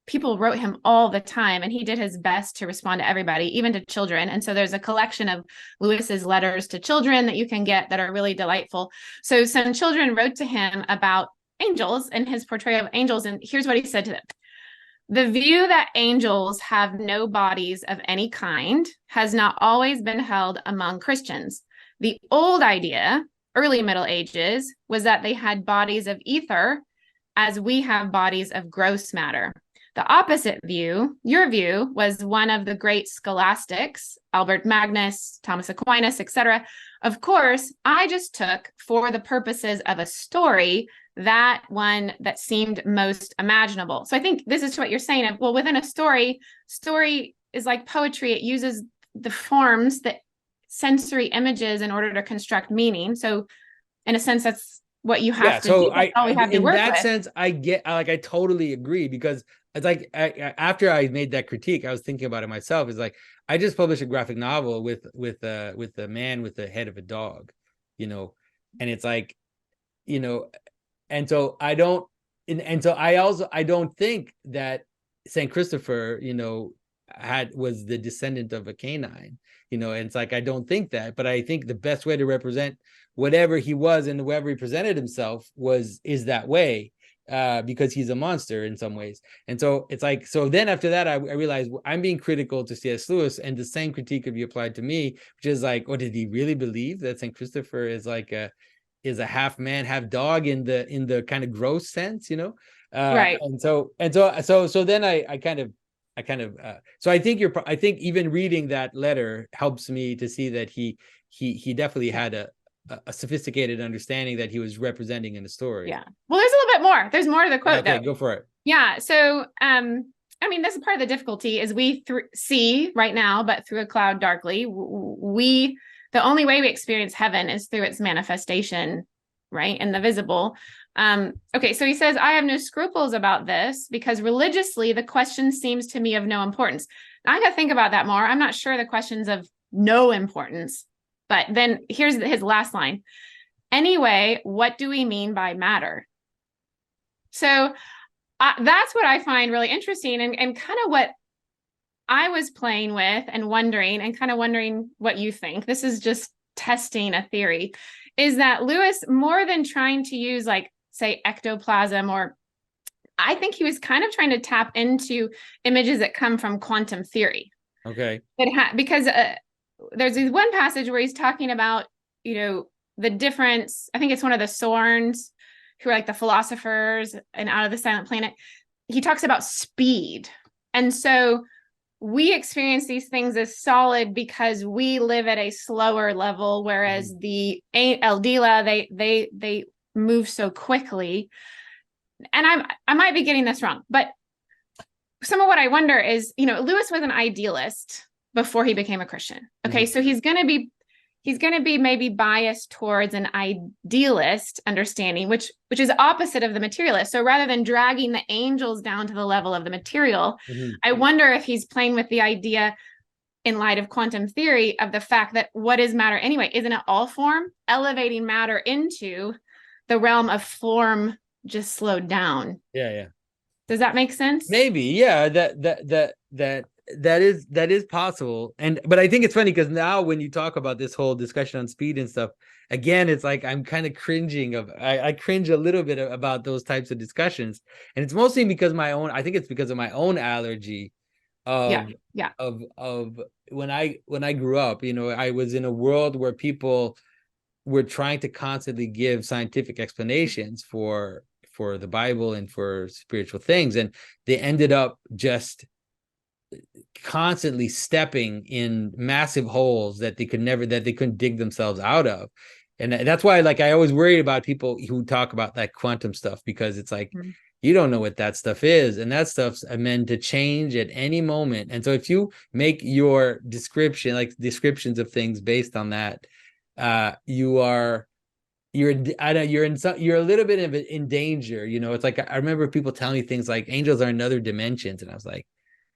people wrote him all the time, and he did his best to respond to everybody, even to children. And so there's a collection of Lewis's letters to children that you can get that are really delightful. So some children wrote to him about angels and his portrayal of angels. And here's what he said to them. The view that angels have no bodies of any kind has not always been held among Christians. The old idea, early Middle Ages, was that they had bodies of ether, as we have bodies of gross matter. The opposite view, your view, was one of the great scholastics, Albert Magnus, Thomas Aquinas, etc. Of course, I just took, for the purposes of a story, that one that seemed most imaginable. So I think this is what you're saying. Well, within a story is like poetry. It uses the forms, the sensory images, in order to construct meaning. So in a sense, that's what you have to do. That's all we have to work with. In that sense, I totally agree, because it's like, after I made that critique, I was thinking about it myself. It's like, I just published a graphic novel with a man with the head of a dog, and it's like, and so I don't think that Saint Christopher, was the descendant of a canine, and it's like, I don't think that, but I think the best way to represent whatever he was and whoever he presented himself is that way, because he's a monster in some ways. And so it's like, so then after that, I realized I'm being critical to C.S. Lewis, and the same critique could be applied to me, which is like, oh, did he really believe that Saint Christopher is like a half man, half dog in the kind of gross sense, right? And so then I kind of so I think even reading that letter helps me to see that he definitely had a sophisticated understanding that he was representing in the story. Yeah. Well, there's a little bit more. There's more to the quote. Okay, though. Go for it. Yeah. So, this is part of the difficulty is we see right now, but through a cloud darkly. The only way we experience heaven is through its manifestation, right? In the visible. Okay, so he says, I have no scruples about this, because religiously the question seems to me of no importance. I got to think about that more. I'm not sure the question's of no importance, but then here's his last line. Anyway, what do we mean by matter? So that's what I find really interesting, and kind of what I was playing with and wondering what you think. This is just testing a theory, is that Lewis, more than trying to use, like, say, ectoplasm, or I think he was kind of trying to tap into images that come from quantum theory. Okay. Because there's this one passage where he's talking about, the difference. I think it's one of the Sorns, who are like the philosophers and Out of the Silent Planet. He talks about speed. And so we experience these things as solid because we live at a slower level, whereas the Eldila, they move so quickly. I might be getting this wrong, but some of what I wonder is, Lewis was an idealist before he became a Christian. Okay. So he's going to be maybe biased towards an idealist understanding, which is opposite of the materialist. So rather than dragging the angels down to the level of the material, I wonder if he's playing with the idea in light of quantum theory of the fact that what is matter anyway? Isn't it all form? Elevating matter into the realm of form just slowed down. Yeah. Does that make sense? Maybe. Yeah. That is possible. But I think it's funny because now when you talk about this whole discussion on speed and stuff, again, it's like I'm kind of cringing I cringe a little bit about those types of discussions. And it's mostly because I think it's because of my own allergy of when I grew up, I was in a world where people were trying to constantly give scientific explanations for the Bible and for spiritual things, and they ended up just constantly stepping in massive holes that they couldn't dig themselves out of. And that's why, like, I always worry about people who talk about that quantum stuff, because it's like, you don't know what that stuff is, and that stuff's meant to change at any moment. And so if you make your descriptions of things based on that, you're a little bit in danger. It's like, I remember people telling me things like angels are in other dimensions, and I was like,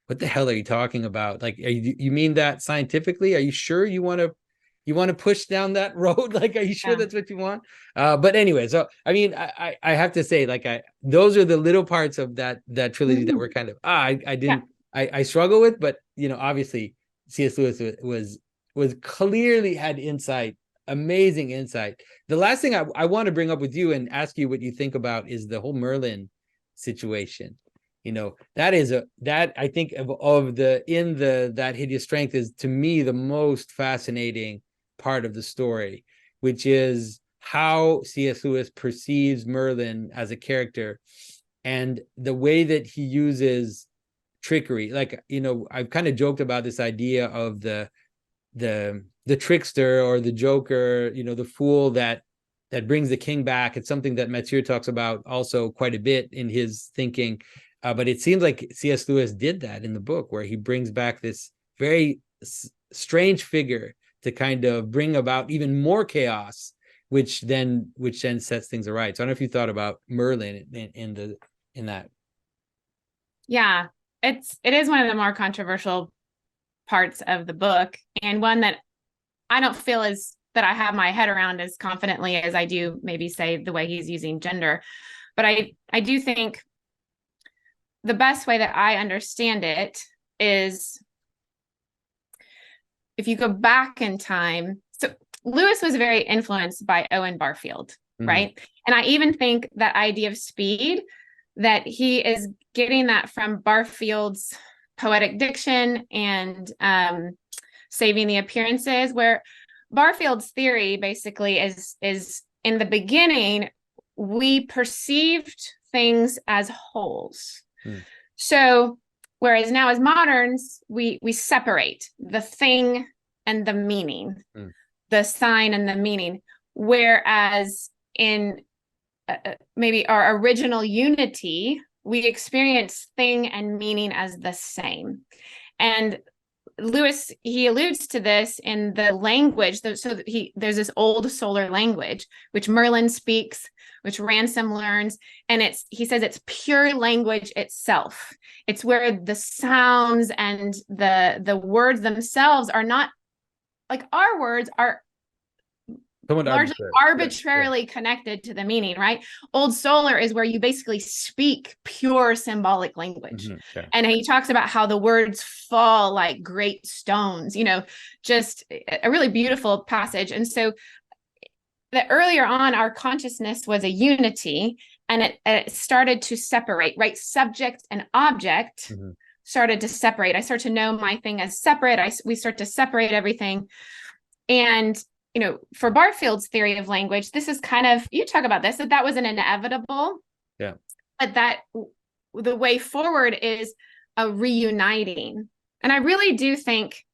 what the hell are you talking about? Like, you mean that scientifically? Are you sure you want to push down that road? Like, are you sure that's what you want? But anyway, so I mean, I have to say, like, those are the little parts of that trilogy that were kind of I struggle with, but obviously C.S. Lewis was clearly had insight, amazing insight. The last thing I want to bring up with you and ask you what you think about is the whole Merlin situation. That I think that Hideous Strength is, to me, the most fascinating part of the story, which is how C.S. Lewis perceives Merlin as a character and the way that he uses trickery. Like, I've kind of joked about this idea of the trickster or the joker, the fool that brings the king back. It's something that Mathieu talks about also quite a bit in his thinking. But it seems like C.S. Lewis did that in the book, where he brings back this very strange figure to kind of bring about even more chaos, which then sets things right. So I don't know if you thought about Merlin in that. Yeah, it is one of the more controversial parts of the book, and one that I don't feel that I have my head around as confidently as I do maybe say the way he's using gender. But I do think the best way that I understand it is if you go back in time. So Lewis was very influenced by Owen Barfield, right? And I even think that idea of speed, that he is getting that from Barfield's poetic diction and saving the appearances, where Barfield's theory basically is in the beginning, we perceived things as wholes. So whereas now as moderns, we separate the thing and the meaning, the sign and the meaning, whereas in maybe our original unity, we experience thing and meaning as the same. And Lewis, he alludes to this in the language. There's this old solar language, which Merlin speaks, which Ransom learns. And he says it's pure language itself. It's where the sounds and the words themselves are not like our words are largely arbitrarily connected to the meaning, right? Old solar is where you basically speak pure symbolic language. And he talks about how the words fall like great stones, just a really beautiful passage. And so that earlier on, our consciousness was a unity, and it started to separate, right? Subject and object started to separate. I start to know my thing as separate. We start to separate everything. And for Barfield's theory of language, this is kind of, you talk about this, that was an inevitable. Yeah. But that the way forward is a reuniting. And I really do think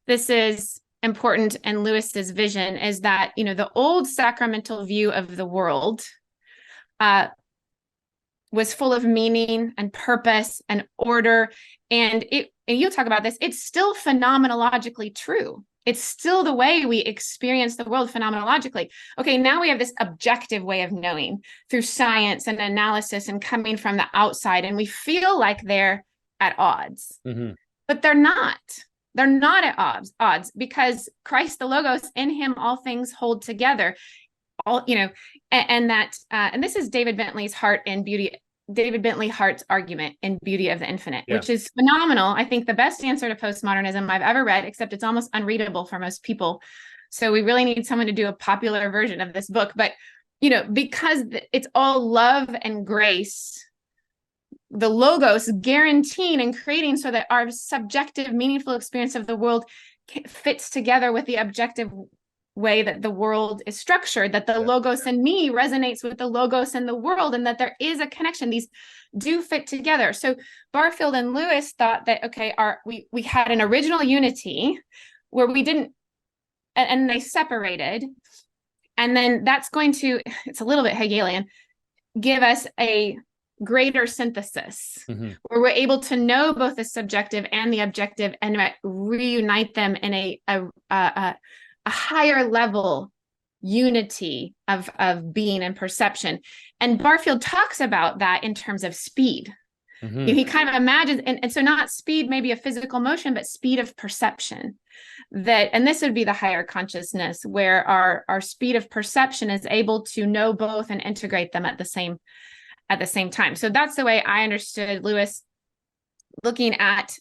this is important in Lewis's vision, is that, the old sacramental view of the world was full of meaning and purpose and order. And you'll talk about this, it's still phenomenologically true. It's still the way we experience the world phenomenologically. Okay, now we have this objective way of knowing through science and analysis and coming from the outside, and we feel like they're at odds. Mm-hmm. But they're not. They're not at odds because Christ, the Logos, in him all things hold together. All, and this is David Bentley Hart's argument in Beauty of the Infinite, which is phenomenal. I think the best answer to postmodernism I've ever read, except it's almost unreadable for most people. So we really need someone to do a popular version of this book. But, because it's all love and grace, the Logos guaranteeing and creating so that our subjective, meaningful experience of the world fits together with the objective way that the world is structured, that the Logos in me resonates with the Logos in the world, and that there is a connection. These do fit together. So Barfield and Lewis thought that, okay, we had an original unity where we didn't, and they separated. And then that's going to, it's a little bit Hegelian, give us a greater synthesis, where we're able to know both the subjective and the objective and reunite them in a higher level unity of being and perception. And Barfield talks about that in terms of speed. He kind of imagines, and so not speed, maybe a physical motion, but speed of perception. And this would be the higher consciousness, where our speed of perception is able to know both and integrate them at the same time. So that's the way I understood Lewis looking at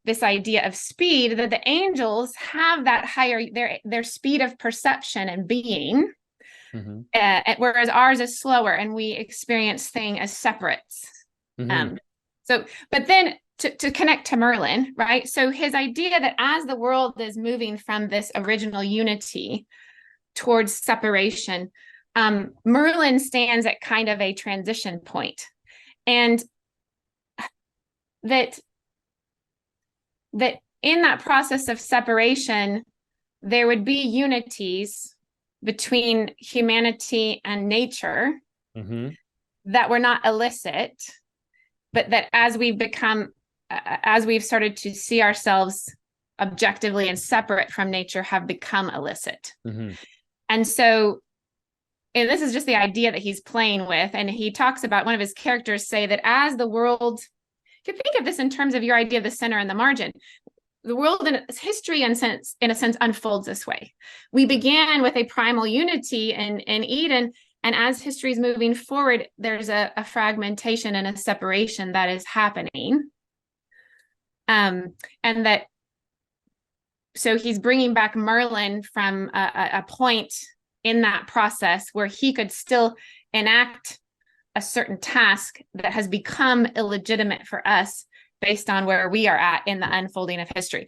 this idea of speed, that the angels have that higher, their speed of perception and being, whereas ours is slower and we experience things as separates. But then to connect to Merlin, right? So his idea that as the world is moving from this original unity towards separation, Merlin stands at kind of a transition point, and that in that process of separation, there would be unities between humanity and nature that were not illicit, but that as we've started to see ourselves objectively and separate from nature, have become illicit. And so, and this is just the idea that he's playing with. And he talks about, one of his characters say that as the world, you could think of this in terms of your idea of the center and the margin. The world in its history, in a sense, unfolds this way. We began with a primal unity in Eden, and as history is moving forward, there's a fragmentation and a separation that is happening. And that, so he's bringing back Merlin from a point in that process where he could still enact a certain task that has become illegitimate for us based on where we are at in the unfolding of history.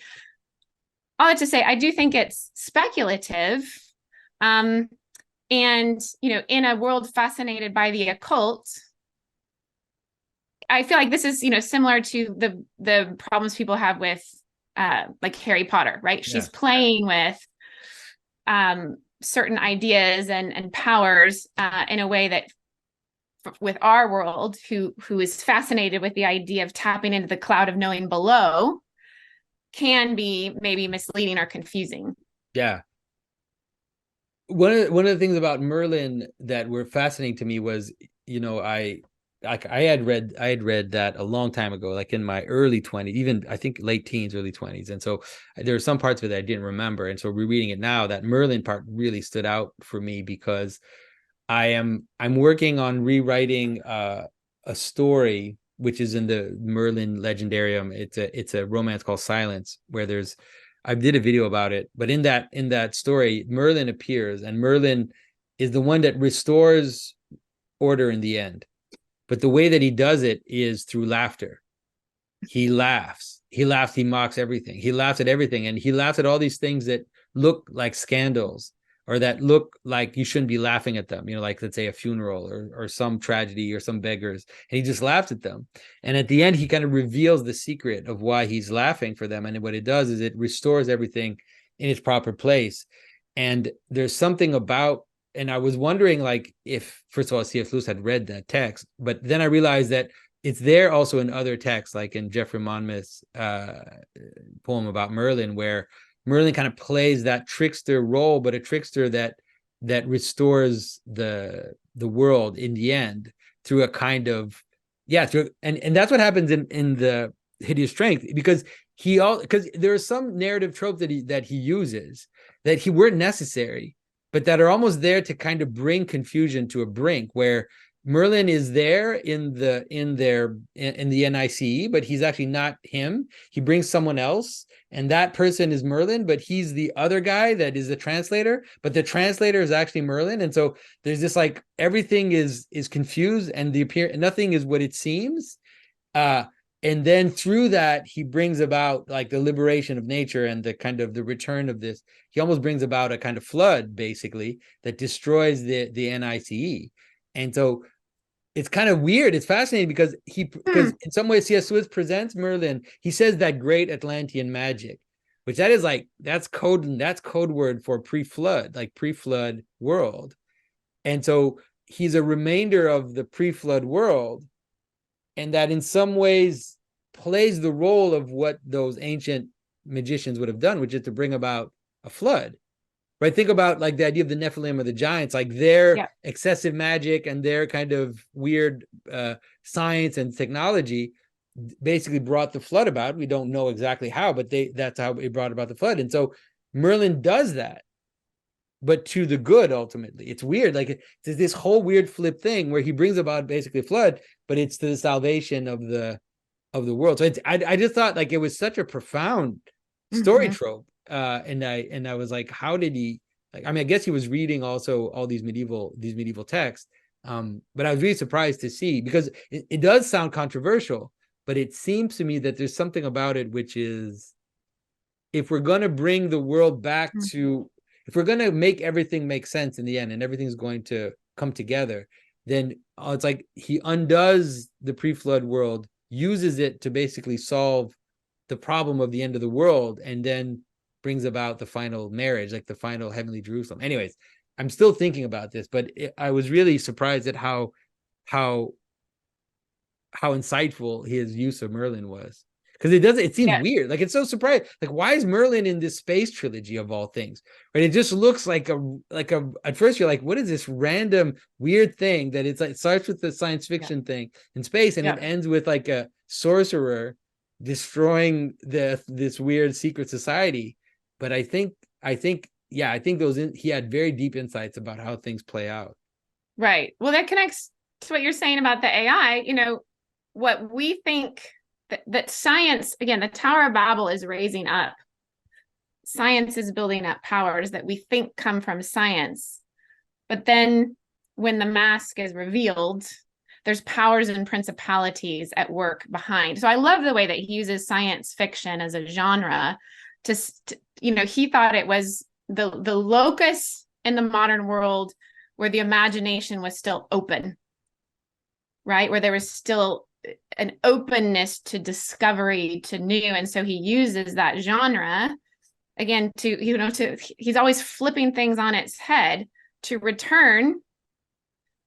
All that to say, I do think it's speculative. And, in a world fascinated by the occult, I feel like this is, similar to the problems people have with like Harry Potter, right? She's playing with certain ideas and powers in a way that with our world, who is fascinated with the idea of tapping into the cloud of knowing below, can be maybe misleading or confusing. Yeah. One of the things about Merlin that were fascinating to me was, I had read that a long time ago, like in my early 20s, even I think late teens, early 20s. And so there are some parts of it that I didn't remember. And so rereading it now, that Merlin part really stood out for me, because I'm working on rewriting a story which is in the Merlin legendarium. It's a romance called Silence, where I did a video about it, but in that story, Merlin appears, and Merlin is the one that restores order in the end. But the way that he does it is through laughter. He laughs, he mocks everything. He laughs at everything, and he laughs at all these things that look like scandals, or that look like you shouldn't be laughing at them, like, let's say, a funeral or some tragedy or some beggars. And he just laughs at them. And at the end, he kind of reveals the secret of why he's laughing for them. And what it does is it restores everything in its proper place. And there's something about I was wondering, like, if, first of all, C.S. Lewis had read that text, but then I realized that it's there also in other texts, like in Geoffrey Monmouth's poem about Merlin, where Merlin kind of plays that trickster role, but a trickster that restores the world in the end through a kind of, and that's what happens in the Hideous Strength, because there are some narrative tropes that he uses that he weren't necessary, but that are almost there to kind of bring confusion to a brink, where Merlin is there in the NICE, but he's actually not him. He brings someone else, and that person is Merlin, but he's the other guy that is the translator, but the translator is actually Merlin. And so there's this, like, everything is confused, and nothing is what it seems. And then through that, he brings about, like, the liberation of nature and the kind of the return of this. He almost brings about a kind of flood, basically, that destroys the NICE. And so it's kind of weird. It's fascinating because in some ways C.S. Lewis presents Merlin. He says that great Atlantean magic, which that's code word for pre-flood, like pre-flood world. And so he's a remainder of the pre-flood world, and that in some ways plays the role of what those ancient magicians would have done, which is to bring about a flood. Right? Think about, like, the idea of the Nephilim or the giants, like their excessive magic and their kind of weird science and technology basically brought the flood about. We don't know exactly how, but that's how it brought about the flood. And so Merlin does that, but to the good ultimately. It's weird. Like, it's this whole weird flip thing where he brings about basically a flood, but it's to the salvation of the world. So I just thought, like, it was such a profound story trope. And I was like, how did he, like, I mean, I guess he was reading also all these medieval texts. But I was really surprised to see, because it does sound controversial, but it seems to me that there's something about it, which is, if we're going to bring the world back to, if we're going to make everything make sense in the end, and everything's going to come together, then it's like he undoes the pre-flood world, uses it to basically solve the problem of the end of the world, and then brings about the final marriage, like the final heavenly Jerusalem. Anyways, I'm still thinking about this, but I was really surprised at how insightful his use of Merlin was, because it seems weird. Like, it's so surprising. Like, why is Merlin in this space trilogy of all things? Right? It just looks like at first you're like, what is this random weird thing that it's like, it starts with the science fiction thing in space, and it ends with like a sorcerer destroying this weird secret society. But I think he had very deep insights about how things play out. Right. Well, that connects to what you're saying about the AI. You know, what we think that science, again, the Tower of Babel is raising up. Science is building up powers that we think come from science. But then when the mask is revealed, there's powers and principalities at work behind. So I love the way that he uses science fiction as a genre to he thought it was the locus in the modern world where the imagination was still open, right? Where there was still an openness to discovery, to new. And so he uses that genre again he's always flipping things on its head to return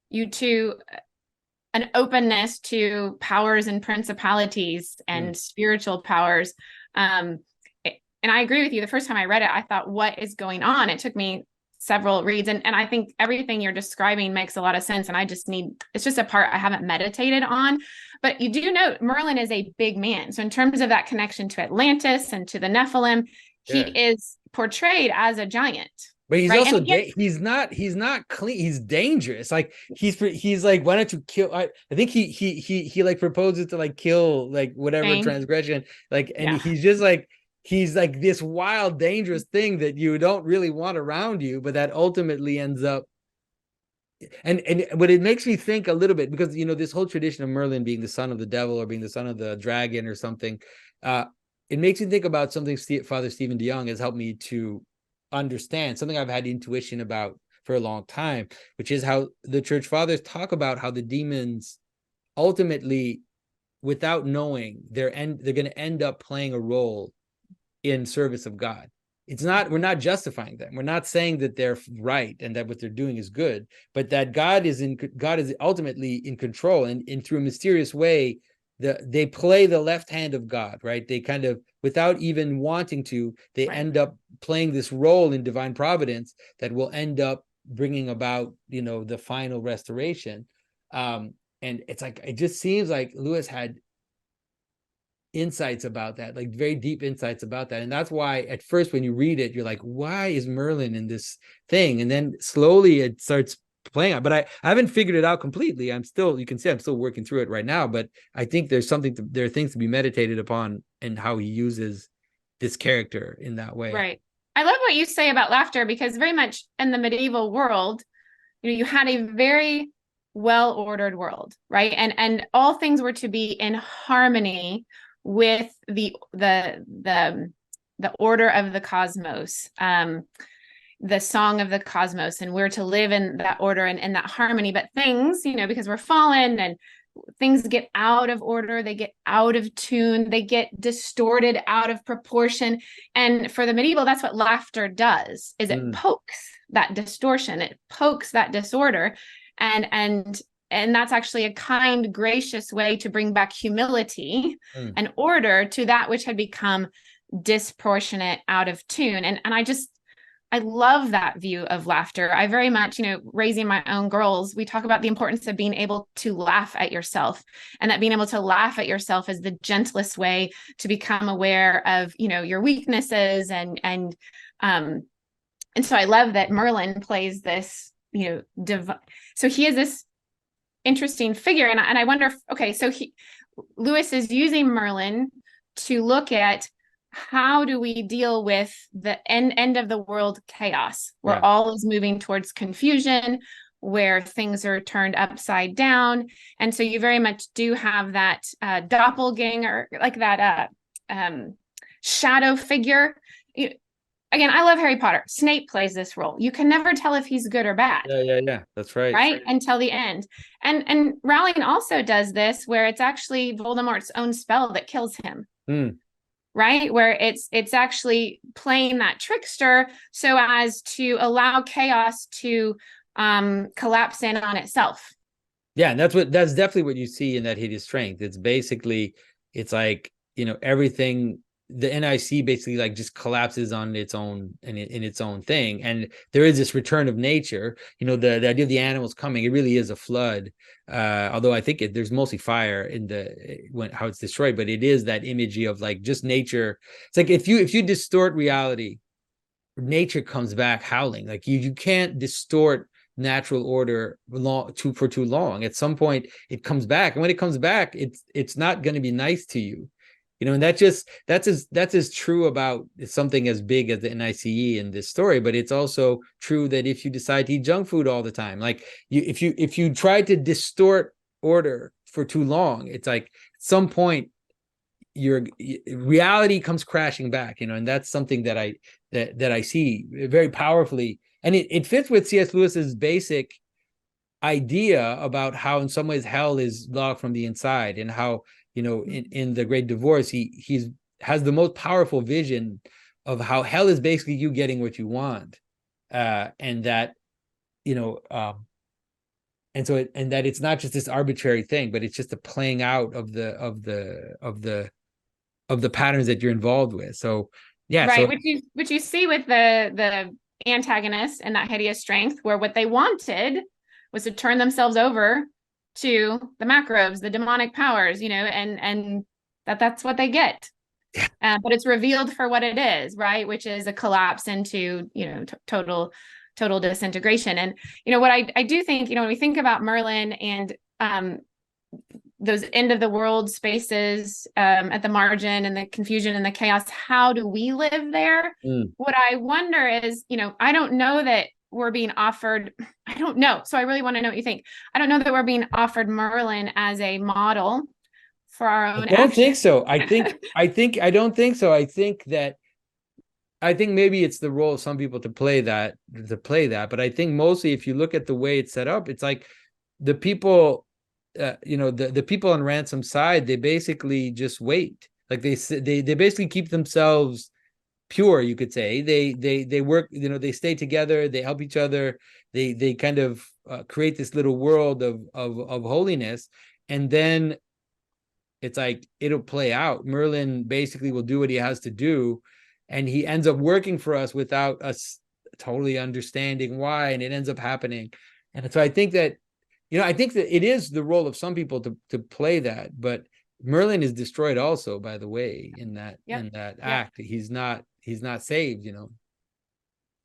you to an openness to powers and principalities and spiritual powers. And I agree with you. The first time I read it, I thought, what is going on? It took me several reads. And I think everything you're describing makes a lot of sense. And it's just a part I haven't meditated on. But you do note Merlin is a big man. So in terms of that connection to Atlantis and to the Nephilim, he is portrayed as a giant. But he's also he's not clean. He's dangerous. Like he's like, why don't you kill? I think he like proposes to like kill like whatever transgression. Like, and he's just like, he's like this wild, dangerous thing that you don't really want around you, but that ultimately ends up. But it makes me think a little bit, because this whole tradition of Merlin being the son of the devil or being the son of the dragon or something. It makes me think about something Father Stephen DeYoung has helped me to understand, something I've had intuition about for a long time, which is how the church fathers talk about how the demons ultimately, without knowing, they're going to end up playing a role in service of God. we're not justifying them. We're not saying that they're right and that what they're doing is good, but that God is ultimately in control, and through a mysterious way, they play the left hand of God, right? They kind of, without even wanting to, they end up playing this role in divine providence that will end up bringing about, the final restoration. And it's like, it just seems like Lewis had insights about that, like very deep insights about that. And that's why at first when you read it, you're like, why is Merlin in this thing? And then slowly it starts playing out. But I haven't figured it out completely. You can see I'm still working through it right now, but I think there are things to be meditated upon and how he uses this character in that way. Right. I love what you say about laughter, because very much in the medieval world, you had a very well-ordered world, right? And all things were to be in harmony with the order of the cosmos, the song of the cosmos, and we're to live in that order and in that harmony. But things, because we're fallen and things get out of order, they get out of tune, they get distorted, out of proportion. And for the medieval, that's what laughter does, is it pokes that distortion, it pokes that disorder. And that's actually a kind, gracious way to bring back humility and order to that which had become disproportionate, out of tune. And I love that view of laughter. I very much, raising my own girls, we talk about the importance of being able to laugh at yourself, and that being able to laugh at yourself is the gentlest way to become aware of, your weaknesses. And so I love that Merlin plays this, so he is this interesting figure. And I wonder if, Lewis is using Merlin to look at, how do we deal with the end of the world chaos, where all is moving towards confusion, where things are turned upside down? And so you very much do have that doppelganger, like that shadow figure. Again, I love Harry Potter. Snape plays this role. You can never tell if he's good or bad. Yeah. That's right. Right? Until the end. And Rowling also does this, where it's actually Voldemort's own spell that kills him. Right? Where it's actually playing that trickster so as to allow chaos to collapse in on itself. Yeah, and that's definitely what you see in that Hideous Strength. It's basically, it's like, everything, the NIC basically like just collapses on its own in its own thing. And there is this return of nature, the idea of the animals coming, it really is a flood. Although I think there's mostly fire in how it's destroyed, but it is that imagery of like just nature. It's like if you distort reality, nature comes back howling. Like you can't distort natural order for too long. At some point it comes back, and when it comes back, it's not going to be nice to you. And that's as true about something as big as the NICE in this story, but it's also true that if you decide to eat junk food all the time, like if you try to distort order for too long, it's like at some point your reality comes crashing back, and that's something that I see very powerfully, and it fits with C.S. Lewis's basic idea about how in some ways hell is locked from the inside, and how in the Great Divorce, he has the most powerful vision of how hell is basically you getting what you want, and that and that it's not just this arbitrary thing, but it's just a playing out of the patterns that you're involved with. So yeah, right. So, which you see with the antagonists in that Hideous Strength, where what they wanted was to turn themselves over to the macrobes, the demonic powers, and that's what they get. But it's revealed for what it is, right? Which is a collapse into, total disintegration. And, what I do think, when we think about Merlin and those end of the world spaces at the margin and the confusion and the chaos, how do we live there? What I wonder is, I don't know that we're being offered, I don't know. So I really want to know what you think. I don't know that we're being offered Merlin as a model for our own I don't think so. I don't think so. I think maybe it's the role of some people to play that. But I think mostly if you look at the way it's set up, it's like the people, the people on Ransom's side, they basically just wait. Like they basically keep themselves pure, you could say. They work, they stay together, they help each other, they kind of create this little world of holiness, and then it's like it'll play out. Merlin basically will do what he has to do, and he ends up working for us without us totally understanding why, and it ends up happening. And so I think that it is the role of some people to play that, but Merlin is destroyed also, by the way, in that act. He's not saved, So.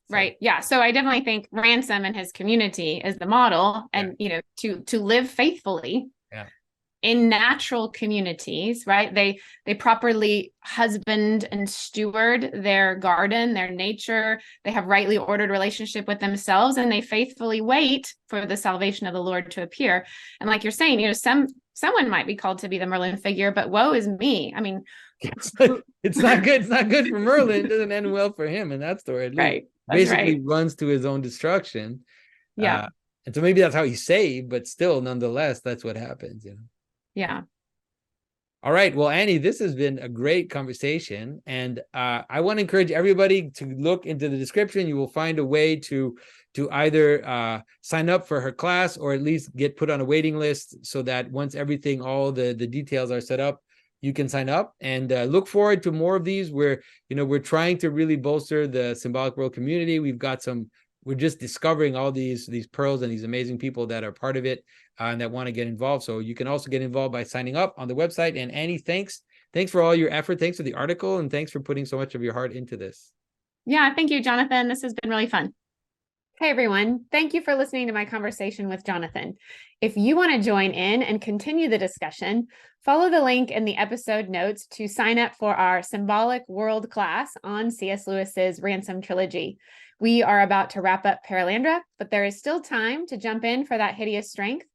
Right. Yeah. So I definitely think Ransom and his community is the model, and to live faithfully in natural communities, right? They properly husband and steward their garden, their nature. They have rightly ordered relationship with themselves, and they faithfully wait for the salvation of the Lord to appear. And like you're saying, someone might be called to be the Merlin figure, but woe is me. I mean, it's not good. It's not good for Merlin. It doesn't end well for him in that story. Right. Basically runs to his own destruction. Yeah. And so maybe that's how he's saved, but still, nonetheless, that's what happens, Yeah. All right. Well, Annie, this has been a great conversation. And I want to encourage everybody to look into the description. You will find a way to either sign up for her class, or at least get put on a waiting list, so that once all the details are set up, you can sign up. And look forward to more of these. We're trying to really bolster the Symbolic World community. We're just discovering all these pearls and these amazing people that are part of it, and that want to get involved. So you can also get involved by signing up on the website. And Annie, thanks for all your effort. Thanks for the article, and thanks for putting so much of your heart into this. Yeah, thank you, Jonathan. This has been really fun. Hey, everyone. Thank you for listening to my conversation with Jonathan. If you want to join in and continue the discussion, follow the link in the episode notes to sign up for our Symbolic World class on C.S. Lewis's Ransom Trilogy. We are about to wrap up Perelandra, but there is still time to jump in for that Hideous Strength.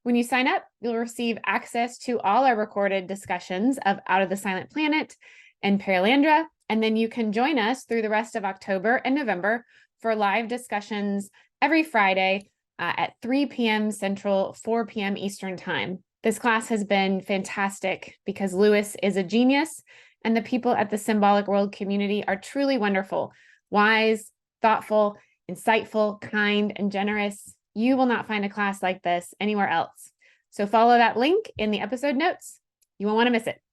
When you sign up, you'll receive access to all our recorded discussions of Out of the Silent Planet and Perelandra, and then you can join us through the rest of October and November for live discussions every Friday at 3 p.m. Central, 4 p.m. Eastern Time. This class has been fantastic because Lewis is a genius, and the people at the Symbolic World community are truly wonderful, wise, thoughtful, insightful, kind, and generous. You will not find a class like this anywhere else. So follow that link in the episode notes. You won't want to miss it.